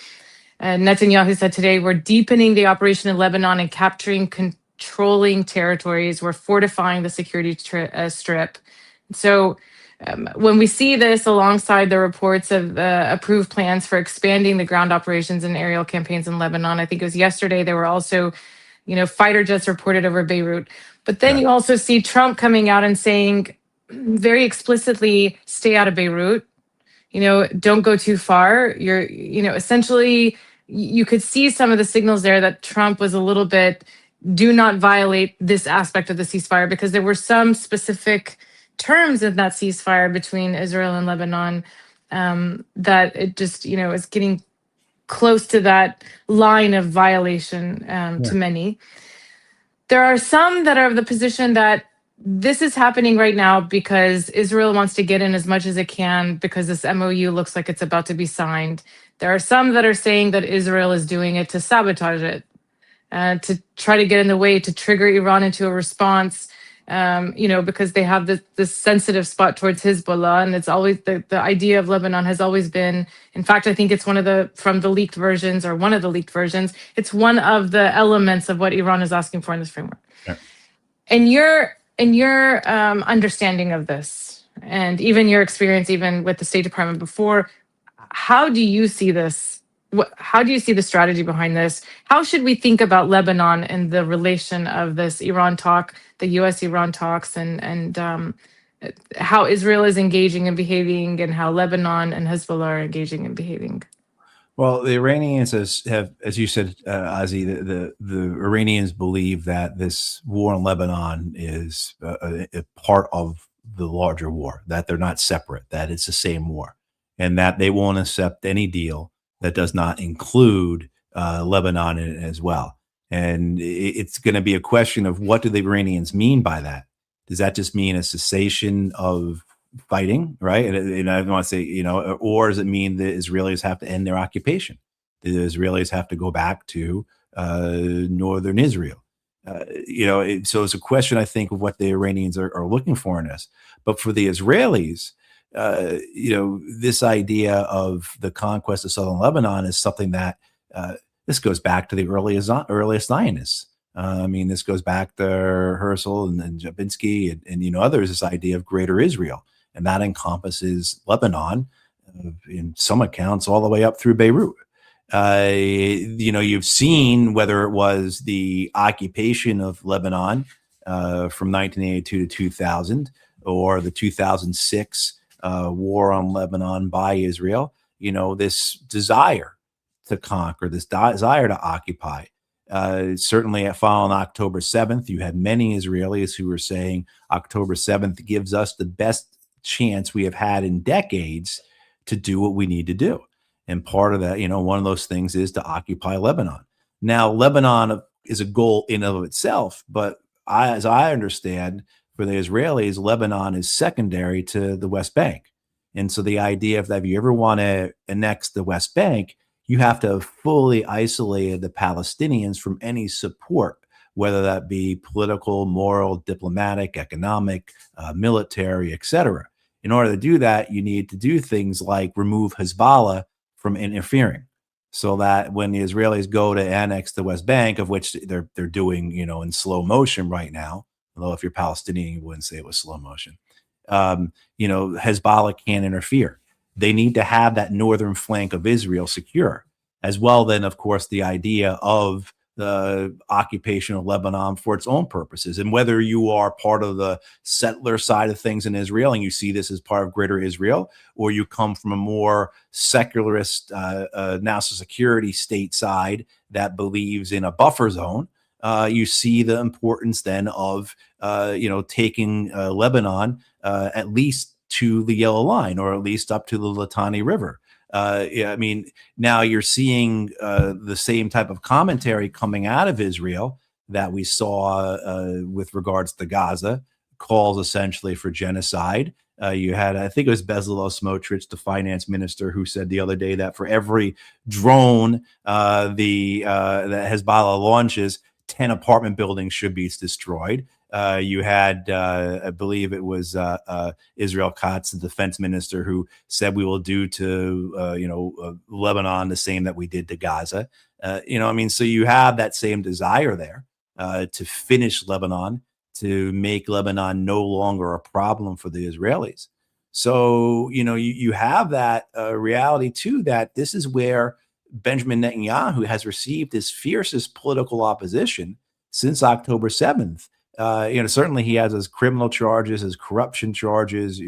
Netanyahu said today, we're deepening the operation in Lebanon and capturing controlling territories. We're fortifying the security strip. So when we see this alongside the reports of approved plans for expanding the ground operations and aerial campaigns in Lebanon, I think it was yesterday, there were also, fighter jets reported over Beirut. But then you also see Trump coming out and saying very explicitly, stay out of Beirut, don't go too far. You're, essentially you could see some of the signals there that Trump was a little bit, do not violate this aspect of the ceasefire, because there were some specific terms in that ceasefire between Israel and Lebanon that it just, is getting close to that line of violation to many. There are some that are of the position that this is happening right now because Israel wants to get in as much as it can because this MOU looks like it's about to be signed. There are some that are saying that Israel is doing it to sabotage it, to try to get in the way, to trigger Iran into a response, because they have this sensitive spot towards Hezbollah. And it's always the idea of Lebanon has always been, in fact, I think it's one of the leaked versions, it's one of the elements of what Iran is asking for in this framework. Yeah. In your understanding of this, and even your experience, even with the State Department before, how do you see this? How do you see the strategy behind this? How should we think about Lebanon and the relation of this Iran talk, the U.S.-Iran talks, and how Israel is engaging and behaving, and how Lebanon and Hezbollah are engaging and behaving? Well, the Iranians have, as you said, Ozzy, the Iranians believe that this war in Lebanon is a part of the larger war, that they're not separate, that it's the same war, and that they won't accept any deal that does not include Lebanon in it as well. And it's going to be a question of what do the Iranians mean by that? Does that just mean a cessation of fighting, right? And I don't want to say, or does it mean the Israelis have to end their occupation? The Israelis have to go back to northern Israel. So it's a question, I think, of what the Iranians are looking for in this. But for the Israelis, this idea of the conquest of southern Lebanon is something that this goes back to the earliest Zionists. This goes back to Herzl and Jabinsky and others, this idea of greater Israel. And that encompasses Lebanon, in some accounts, all the way up through Beirut. You've seen whether it was the occupation of Lebanon from 1982 to 2000, or the 2006 war on Lebanon by Israel, this desire to conquer, this desire to occupy. Certainly following October 7th, you had many Israelis who were saying October 7th gives us the best chance we have had in decades to do what we need to do. And part of that, one of those things is to occupy Lebanon. Now, Lebanon is a goal in and of itself, but as I understand, for the Israelis, Lebanon is secondary to the West Bank. And so the idea of that, if you ever want to annex the West Bank, you have to have fully isolated the Palestinians from any support, whether that be political, moral, diplomatic, economic, military, etc. In order to do that, you need to do things like remove Hezbollah from interfering, so that when the Israelis go to annex the West Bank, of which they're doing, in slow motion right now, although if you're Palestinian, you wouldn't say it was slow motion. Hezbollah can't interfere. They need to have that northern flank of Israel secure, as well. Then, of course, the idea of the occupation of Lebanon for its own purposes. And whether you are part of the settler side of things in Israel and you see this as part of greater Israel, or you come from a more secularist national security state side that believes in a buffer zone, you see the importance then of, taking Lebanon at least to the Yellow Line, or at least up to the Litani River. Now you're seeing the same type of commentary coming out of Israel that we saw with regards to Gaza, calls essentially for genocide. You had, I think it was Bezalel Smotrich, the finance minister, who said the other day that for every drone that Hezbollah launches, 10 apartment buildings should be destroyed. You had, I believe it was Israel Katz, the defense minister, who said we will do to Lebanon the same that we did to Gaza. So you have that same desire there to finish Lebanon, to make Lebanon no longer a problem for the Israelis. So you have that reality too, that this is where Benjamin Netanyahu has received his fiercest political opposition since October 7th. Certainly he has his criminal charges, his corruption charges,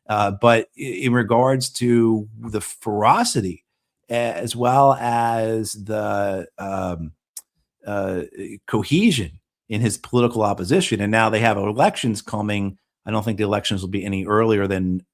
but in regards to the ferocity as well as the uh, cohesion in his political opposition. And now they have elections coming. I don't think the elections will be any earlier than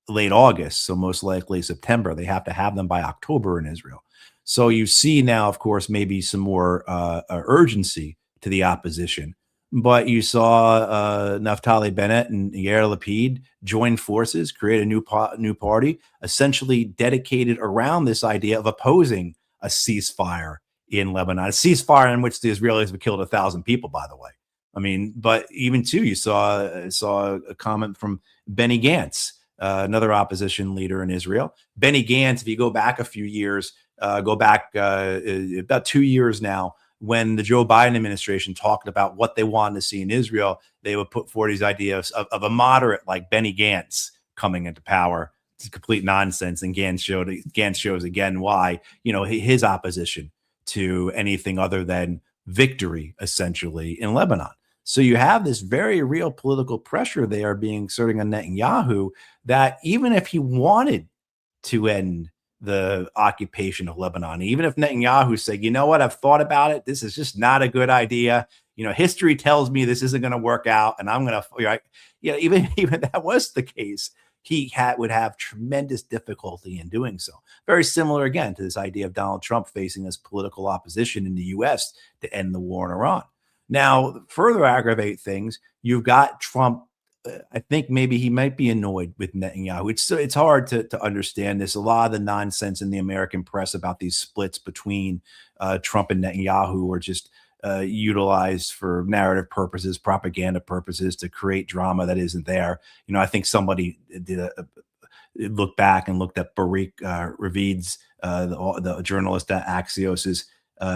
late August. So most likely September. They have to have them by October in Israel. So you see now, of course, maybe some more urgency to the opposition. But you saw Naftali Bennett and Yair Lapid join forces, create a new party, essentially dedicated around this idea of opposing a ceasefire in Lebanon, a ceasefire in which the Israelis have killed 1,000 people, by the way. I mean, but even too, you saw a comment from Benny Gantz, another opposition leader in Israel. Benny Gantz, if you go back a few years, go back about 2 years now, when the Joe Biden administration talked about what they wanted to see in Israel, they would put forward these ideas of a moderate like Benny Gantz coming into power. It's complete nonsense. And Gantz shows again why, his opposition to anything other than victory, essentially, in Lebanon. So you have this very real political pressure there being exerting on Netanyahu that even if he wanted to end the occupation of Lebanon, even if Netanyahu said, you know what, I've thought about it, this is just not a good idea. History tells me this isn't going to work out, and I'm going to, even that was the case, he would have tremendous difficulty in doing so. Very similar, again, to this idea of Donald Trump facing this political opposition in the U.S. to end the war in Iran. Now, further aggravate things, you've got Trump. I think maybe he might be annoyed with Netanyahu. It's hard to understand this. A lot of the nonsense in the American press about these splits between Trump and Netanyahu are just utilized for narrative purposes, propaganda purposes, to create drama that isn't there. I think somebody did look back and looked at Barik Ravid's, the journalist at Axios's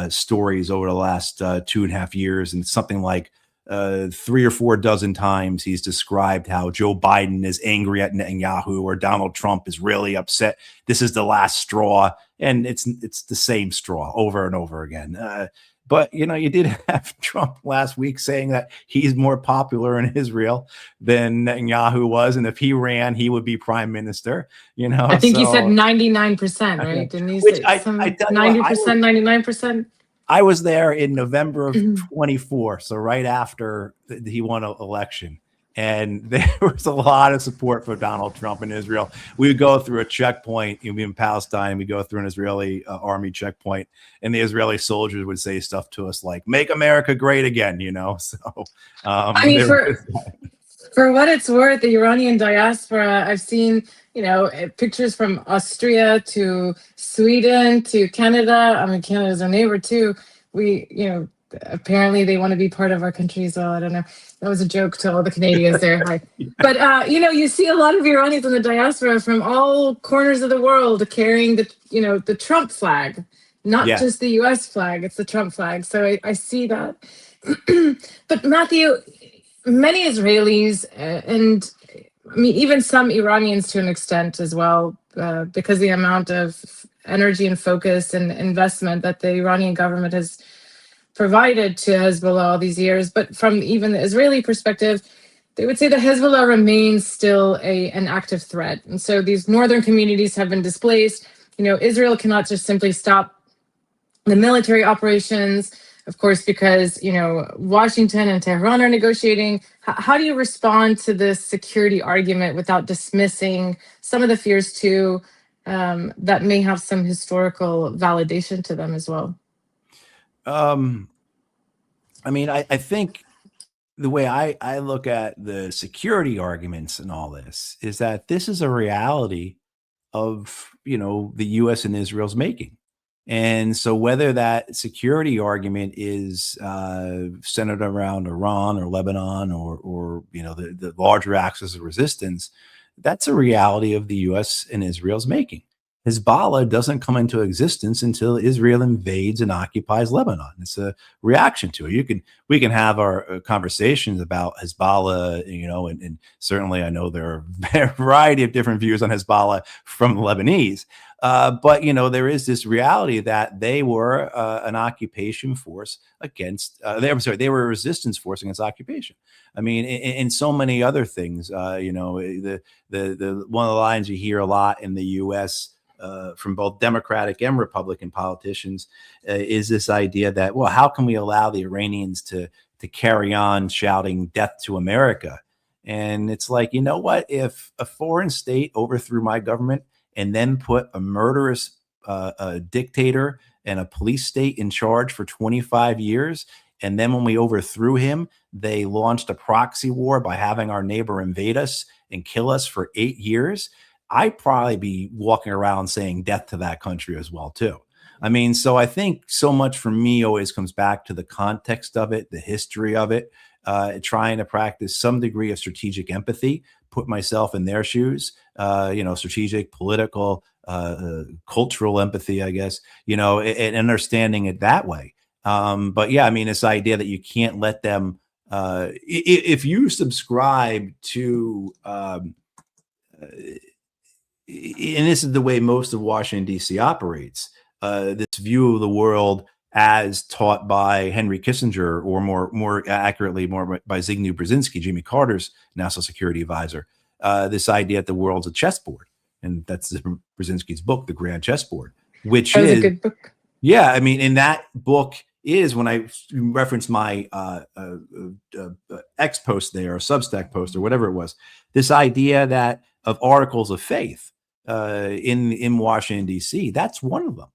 stories over the last 2.5 years, and something like 3 or 4 dozen times he's described how Joe Biden is angry at Netanyahu or Donald Trump is really upset. This is the last straw, and it's the same straw over and over again. But you did have Trump last week saying that he's more popular in Israel than Netanyahu was, and if he ran, he would be prime minister. I think he said 99%, right? Didn't he say 90%, 99%? I was there in November of 24, so right after he won an election. And there was a lot of support for Donald Trump in Israel. We would go through a checkpoint in Palestine. We go through an Israeli army checkpoint, and the Israeli soldiers would say stuff to us like, "Make America great again," So, I mean, for what it's worth, the Iranian diaspora, I've seen, pictures from Austria to Sweden to Canada. I mean, Canada's our neighbor too. We, apparently they want to be part of our country as well. I don't know. That was a joke to all the Canadians there. Hi. But, you see a lot of Iranians in the diaspora from all corners of the world carrying the Trump flag, not just the US flag. It's the Trump flag. So I see that. But Matthew, many Israelis and I mean, even some Iranians to an extent as well, because the amount of energy and focus and investment that the Iranian government has provided to Hezbollah all these years. But from even the Israeli perspective, they would say that Hezbollah remains still an active threat. And so these northern communities have been displaced. Israel cannot just simply stop the military operations, of course, because, Washington and Tehran are negotiating. How do you respond to this security argument without dismissing some of the fears too, that may have some historical validation to them as well? I mean, I think the way I look at the security arguments and all this is that this is a reality of, the U.S. and Israel's making. And so whether that security argument is centered around Iran or Lebanon or the larger axis of resistance, that's a reality of the U.S. and Israel's making. Hezbollah doesn't come into existence until Israel invades and occupies Lebanon. It's a reaction to it. We can have our conversations about Hezbollah, and certainly I know there are a variety of different views on Hezbollah from the Lebanese. But there is this reality that they were an occupation force against. They were a resistance force against occupation. I mean, in so many other things. The one of the lines you hear a lot in the U.S. from both Democratic and Republican politicians is this idea that, well, how can we allow the Iranians to carry on shouting death to America? And it's like, you know what? If a foreign state overthrew my government and then put a murderous a dictator and a police state in charge for 25 years, and then when we overthrew him, they launched a proxy war by having our neighbor invade us and kill us for 8 years, I'd probably be walking around saying death to that country as well, too. I mean, so I think so much for me always comes back to the context of it, the history of it, trying to practice some degree of strategic empathy, put myself in their shoes, strategic, political, cultural empathy, I guess, and understanding it that way. But yeah, I mean, this idea that you can't let them, if you subscribe to, and this is the way most of Washington, D.C. operates, this view of the world as taught by Henry Kissinger, or more accurately, more by Zbigniew Brzezinski, Jimmy Carter's national security advisor, this idea that the world's a chessboard. And that's Brzezinski's book, The Grand Chessboard, which is a good book. Yeah, I mean, in that book is, when I reference my X post there, or Substack post, or whatever it was, this idea that of articles of faith in Washington, D.C., that's one of them.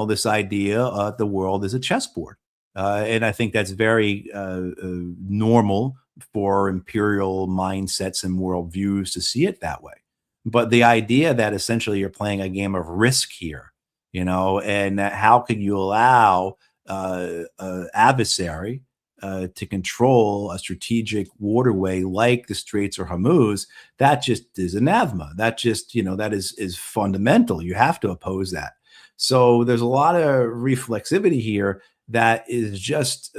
This idea the world is a chessboard. And I think that's very normal for imperial mindsets and worldviews to see it that way. But the idea that essentially you're playing a game of risk here, and how can you allow adversary to control a strategic waterway like the Straits or Hormuz, that just is anathema. That just, that is fundamental. You have to oppose that. So there's a lot of reflexivity here that is just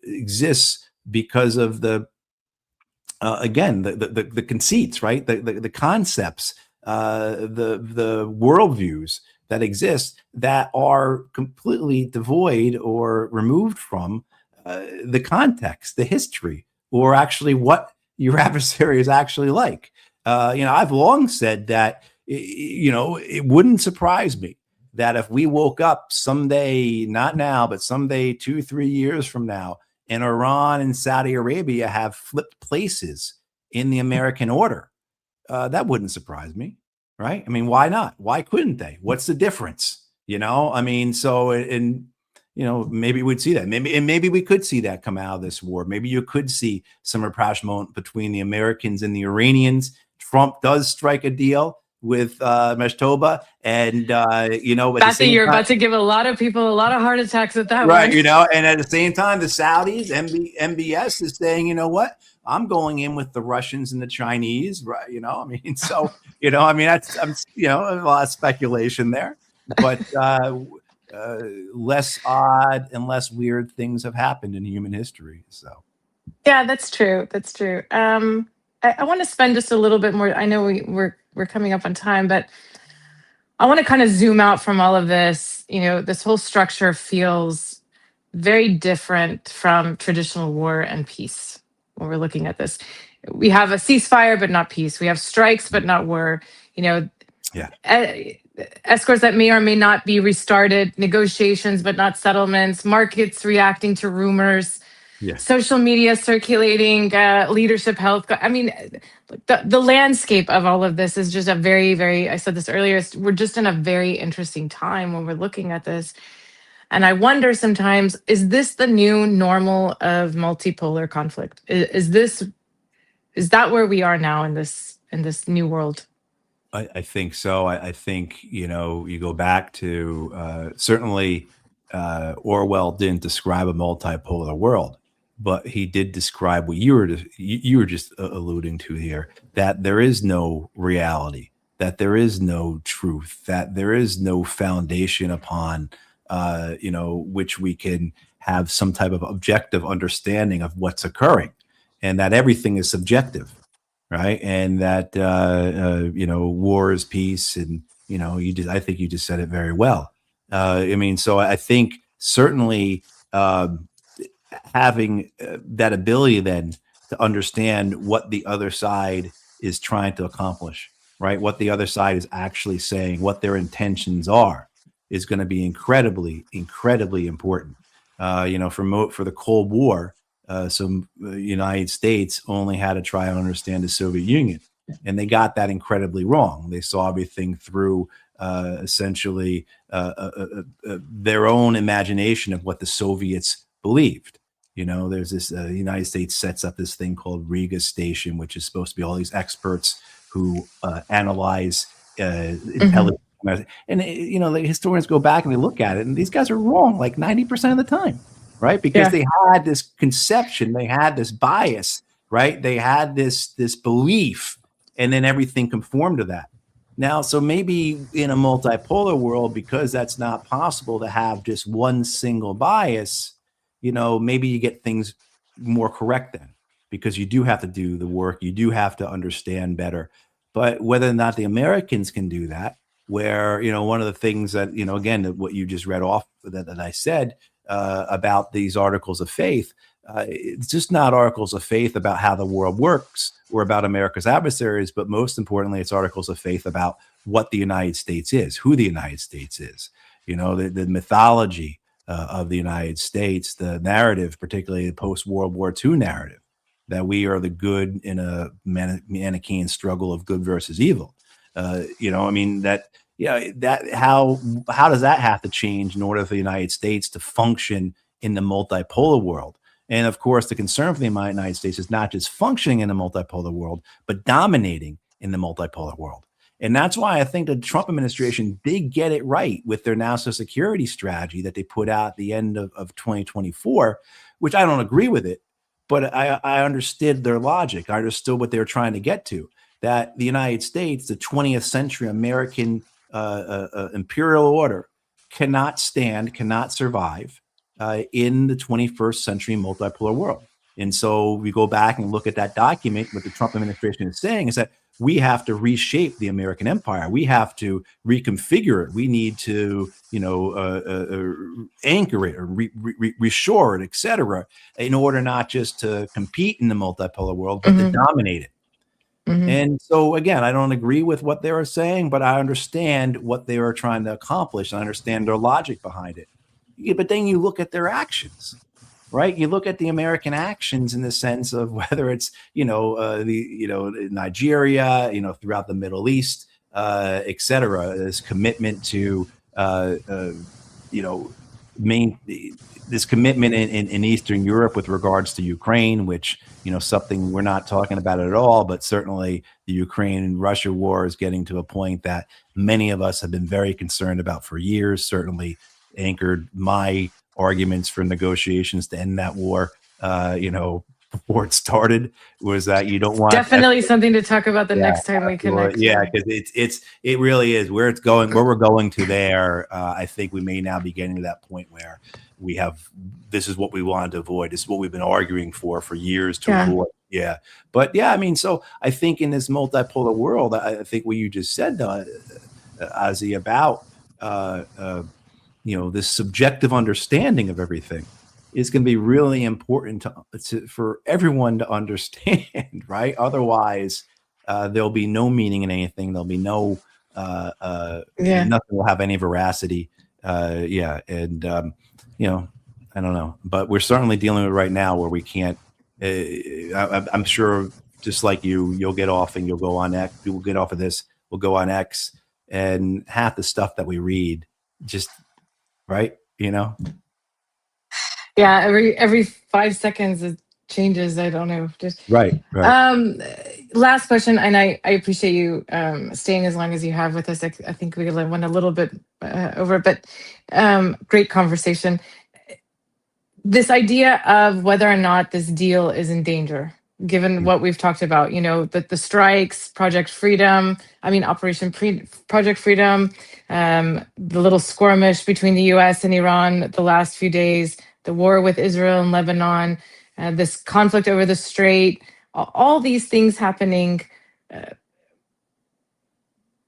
exists because of the again the conceits, right? The concepts, the worldviews that exist that are completely devoid or removed from the context, the history, or actually what your adversary is actually like. I've long said that it wouldn't surprise me that if we woke up someday, not now, but someday 2-3 years from now, and Iran and Saudi Arabia have flipped places in the American order, that wouldn't surprise me, right? I mean, why not? Why couldn't they? What's the difference? I mean, so, and maybe we'd see that. Maybe we could see that come out of this war. Maybe you could see some rapprochement between the Americans and the Iranians. Trump does strike a deal with Meshtoba, and you're about to give a lot of people a lot of heart attacks at that right one. And at the same time, the Saudis, MBS is saying, you know what, I'm going in with the Russians and the Chinese, right? I mean, so I mean, that's a lot of speculation there, but less odd and less weird things have happened in human history. So yeah, that's true. I want to spend just a little bit more. I know we're coming up on time, but I want to kind of zoom out from all of this. This whole structure feels very different from traditional war and peace. When we're looking at this, we have a ceasefire, but not peace. We have strikes, but not war. Escorts that may or may not be restarted, negotiations, but not settlements, markets reacting to rumors. Yeah. Social media circulating, leadership health. I mean, the landscape of all of this is just a very, very, I said this earlier, we're just in a very interesting time when we're looking at this. And I wonder sometimes, is this the new normal of multipolar conflict? Is that where we are now in this new world? I think so. I think, you go back to certainly Orwell didn't describe a multipolar world, but he did describe what you were just alluding to here, that there is no reality, that there is no truth, that there is no foundation upon which we can have some type of objective understanding of what's occurring, and that everything is subjective, right? And that war is peace, and I think you just said it very well. I mean, so I think certainly having that ability then to understand what the other side is trying to accomplish, right? What the other side is actually saying, what their intentions are, is going to be incredibly, incredibly important. For the Cold War, United States only had to try and understand the Soviet Union, and they got that incredibly wrong. They saw everything through essentially their own imagination of what the Soviets believed. There's this the United States sets up this thing called Riga Station, which is supposed to be all these experts who analyze intelligence. And the historians go back and they look at it, and these guys are wrong like 90% of the time, right? Because they had this conception, they had this bias, right? They had this belief, and then everything conformed to that. Now, so maybe in a multipolar world, because that's not possible to have just one single bias, maybe you get things more correct then, because you do have to do the work, you do have to understand better. But whether or not the Americans can do that, where, one of the things that, again, what you just read off that I said about these articles of faith, it's just not articles of faith about how the world works or about America's adversaries, but most importantly, it's articles of faith about what the United States is, who the United States is, the mythology of the United States, the narrative, particularly the post-World War II narrative, that we are the good in a Manichaean struggle of good versus evil. How does that have to change in order for the United States to function in the multipolar world? And of course, the concern for the United States is not just functioning in the multipolar world, but dominating in the multipolar world. And that's why I think the Trump administration did get it right with their national security strategy that they put out at the end of 2024, which I don't agree with it, but I understood their logic. I understood what they were trying to get to, that the United States, the 20th century American imperial order, cannot survive in the 21st century multipolar world. And so we go back and look at that document. What the Trump administration is saying is that we have to reshape the American empire. We have to reconfigure it. We need to, anchor it or reshore it, et cetera, in order not just to compete in the multipolar world, but to dominate it. And so, again, I don't agree with what they were saying, but I understand what they were trying to accomplish. I understand their logic behind it. Yeah, but then you look at their actions, right? You look at the American actions in the sense of whether it's, Nigeria, throughout the Middle East, et cetera, this commitment to, this commitment in Eastern Europe with regards to Ukraine, which, something we're not talking about at all, but certainly the Ukraine-Russia war is getting to a point that many of us have been very concerned about for years, certainly anchored my arguments for negotiations to end that war, before it started, was that you don't want definitely something to talk about the next time we connect. Yeah, because it really is where it's going, where we're going to there. I think we may now be getting to that point where this is what we wanted to avoid. This is what we've been arguing for years to avoid. Yeah. But yeah, so I think in this multipolar world, I think what you just said, Ozzy, about, this subjective understanding of everything is going to be really important for everyone to understand, right? Otherwise, there'll be no meaning in anything. There'll be no, nothing will have any veracity. And, I don't know, but we're certainly dealing with it right now where we can't, I'm sure just like you'll get off and you'll go on X, we'll get off of this, we'll go on X, and half the stuff that we read just, right, Yeah, every 5 seconds it changes. I don't know. Just right. Last question, and I appreciate you staying as long as you have with us. I think we went a little bit over, but great conversation. This idea of whether or not this deal is in danger, given what we've talked about, the strikes, Project Freedom, Project Freedom, the little skirmish between the US and Iran the last few days, the war with Israel and Lebanon, this conflict over the Strait, all these things happening.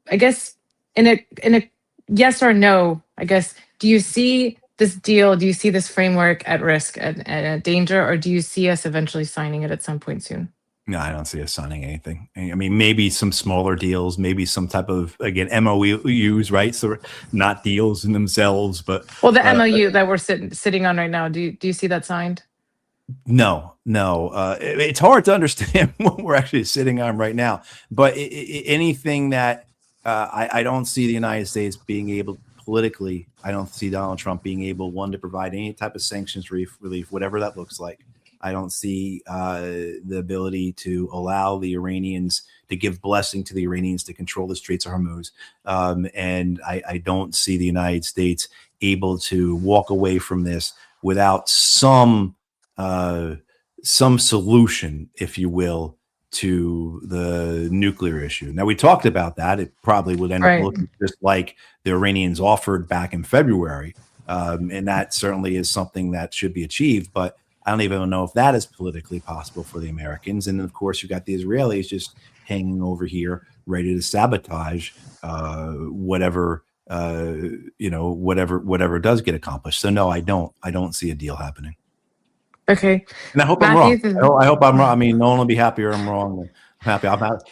I guess in a yes or no, I guess, do you see this deal, do you see this framework at risk and danger, or do you see us eventually signing it at some point soon? No, I don't see us signing anything. I mean, maybe some smaller deals, maybe some type of, again, MOUs, right? So not deals in themselves, but Well, the MOU that we're sitting on right now, do you see that signed? no, no. It's hard to understand what we're actually sitting on right now. But anything that I don't see the United States being able politically, I don't see Donald Trump being able, one, to provide any type of sanctions relief, whatever that looks like. I don't see the ability to allow the Iranians to give blessing to the Iranians to control the Straits of Hormuz. And I don't see the United States able to walk away from this without some solution, if you will, to the nuclear issue. Now, we talked about that. It probably would end up Right. looking just like the Iranians offered back in February. And that certainly is something that should be achieved. But I don't even know if that is politically possible for the Americans. And then, of course, you've got the Israelis just hanging over here, ready to sabotage whatever whatever does get accomplished. So no, I don't see a deal happening. Okay. And I hope Matthew, I'm wrong. I hope I'm wrong. I mean, no one will be happier I'm wrong. I'm happy.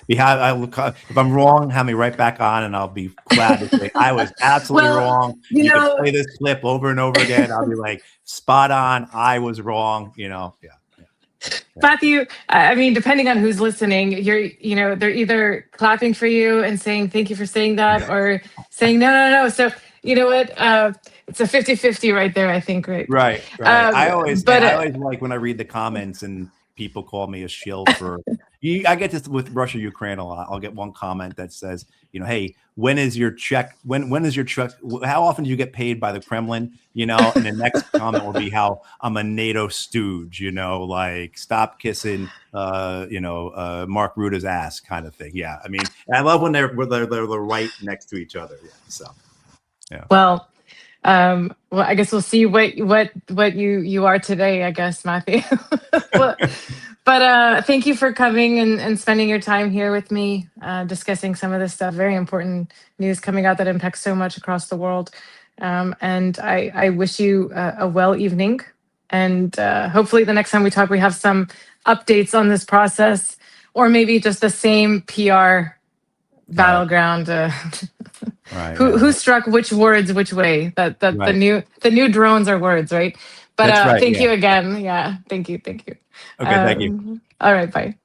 If I'm wrong, have me right back on, and I'll be glad to say I was absolutely wrong. You can play this clip over and over again. I'll be like, spot on. I was wrong. Yeah. Matthew, I mean, depending on who's listening, they're either clapping for you and saying, thank you for saying that, or saying, no. So you know what? It's a 50-50 right there, I think, right? Right. I always like when I read the comments and people call me a shill for, I get this with Russia, Ukraine a lot. I'll get one comment that says, hey, when is your check? When is your check? How often do you get paid by the Kremlin? And the next comment will be how I'm a NATO stooge, like stop kissing, Mark Ruta's ass kind of thing. Yeah. I mean, I love when they're right next to each other. Yeah. So, yeah. Well, I guess we'll see what you are today, I guess, Matthew. But thank you for coming and spending your time here with me, discussing some of this stuff. Very important news coming out that impacts so much across the world. And I wish you a well evening. And hopefully the next time we talk, we have some updates on this process, or maybe just the same PR battleground. Right. Who struck which words which way? That right. the new drones are words, right? But thank you again. Yeah, thank you. Okay, thank you. All right, bye.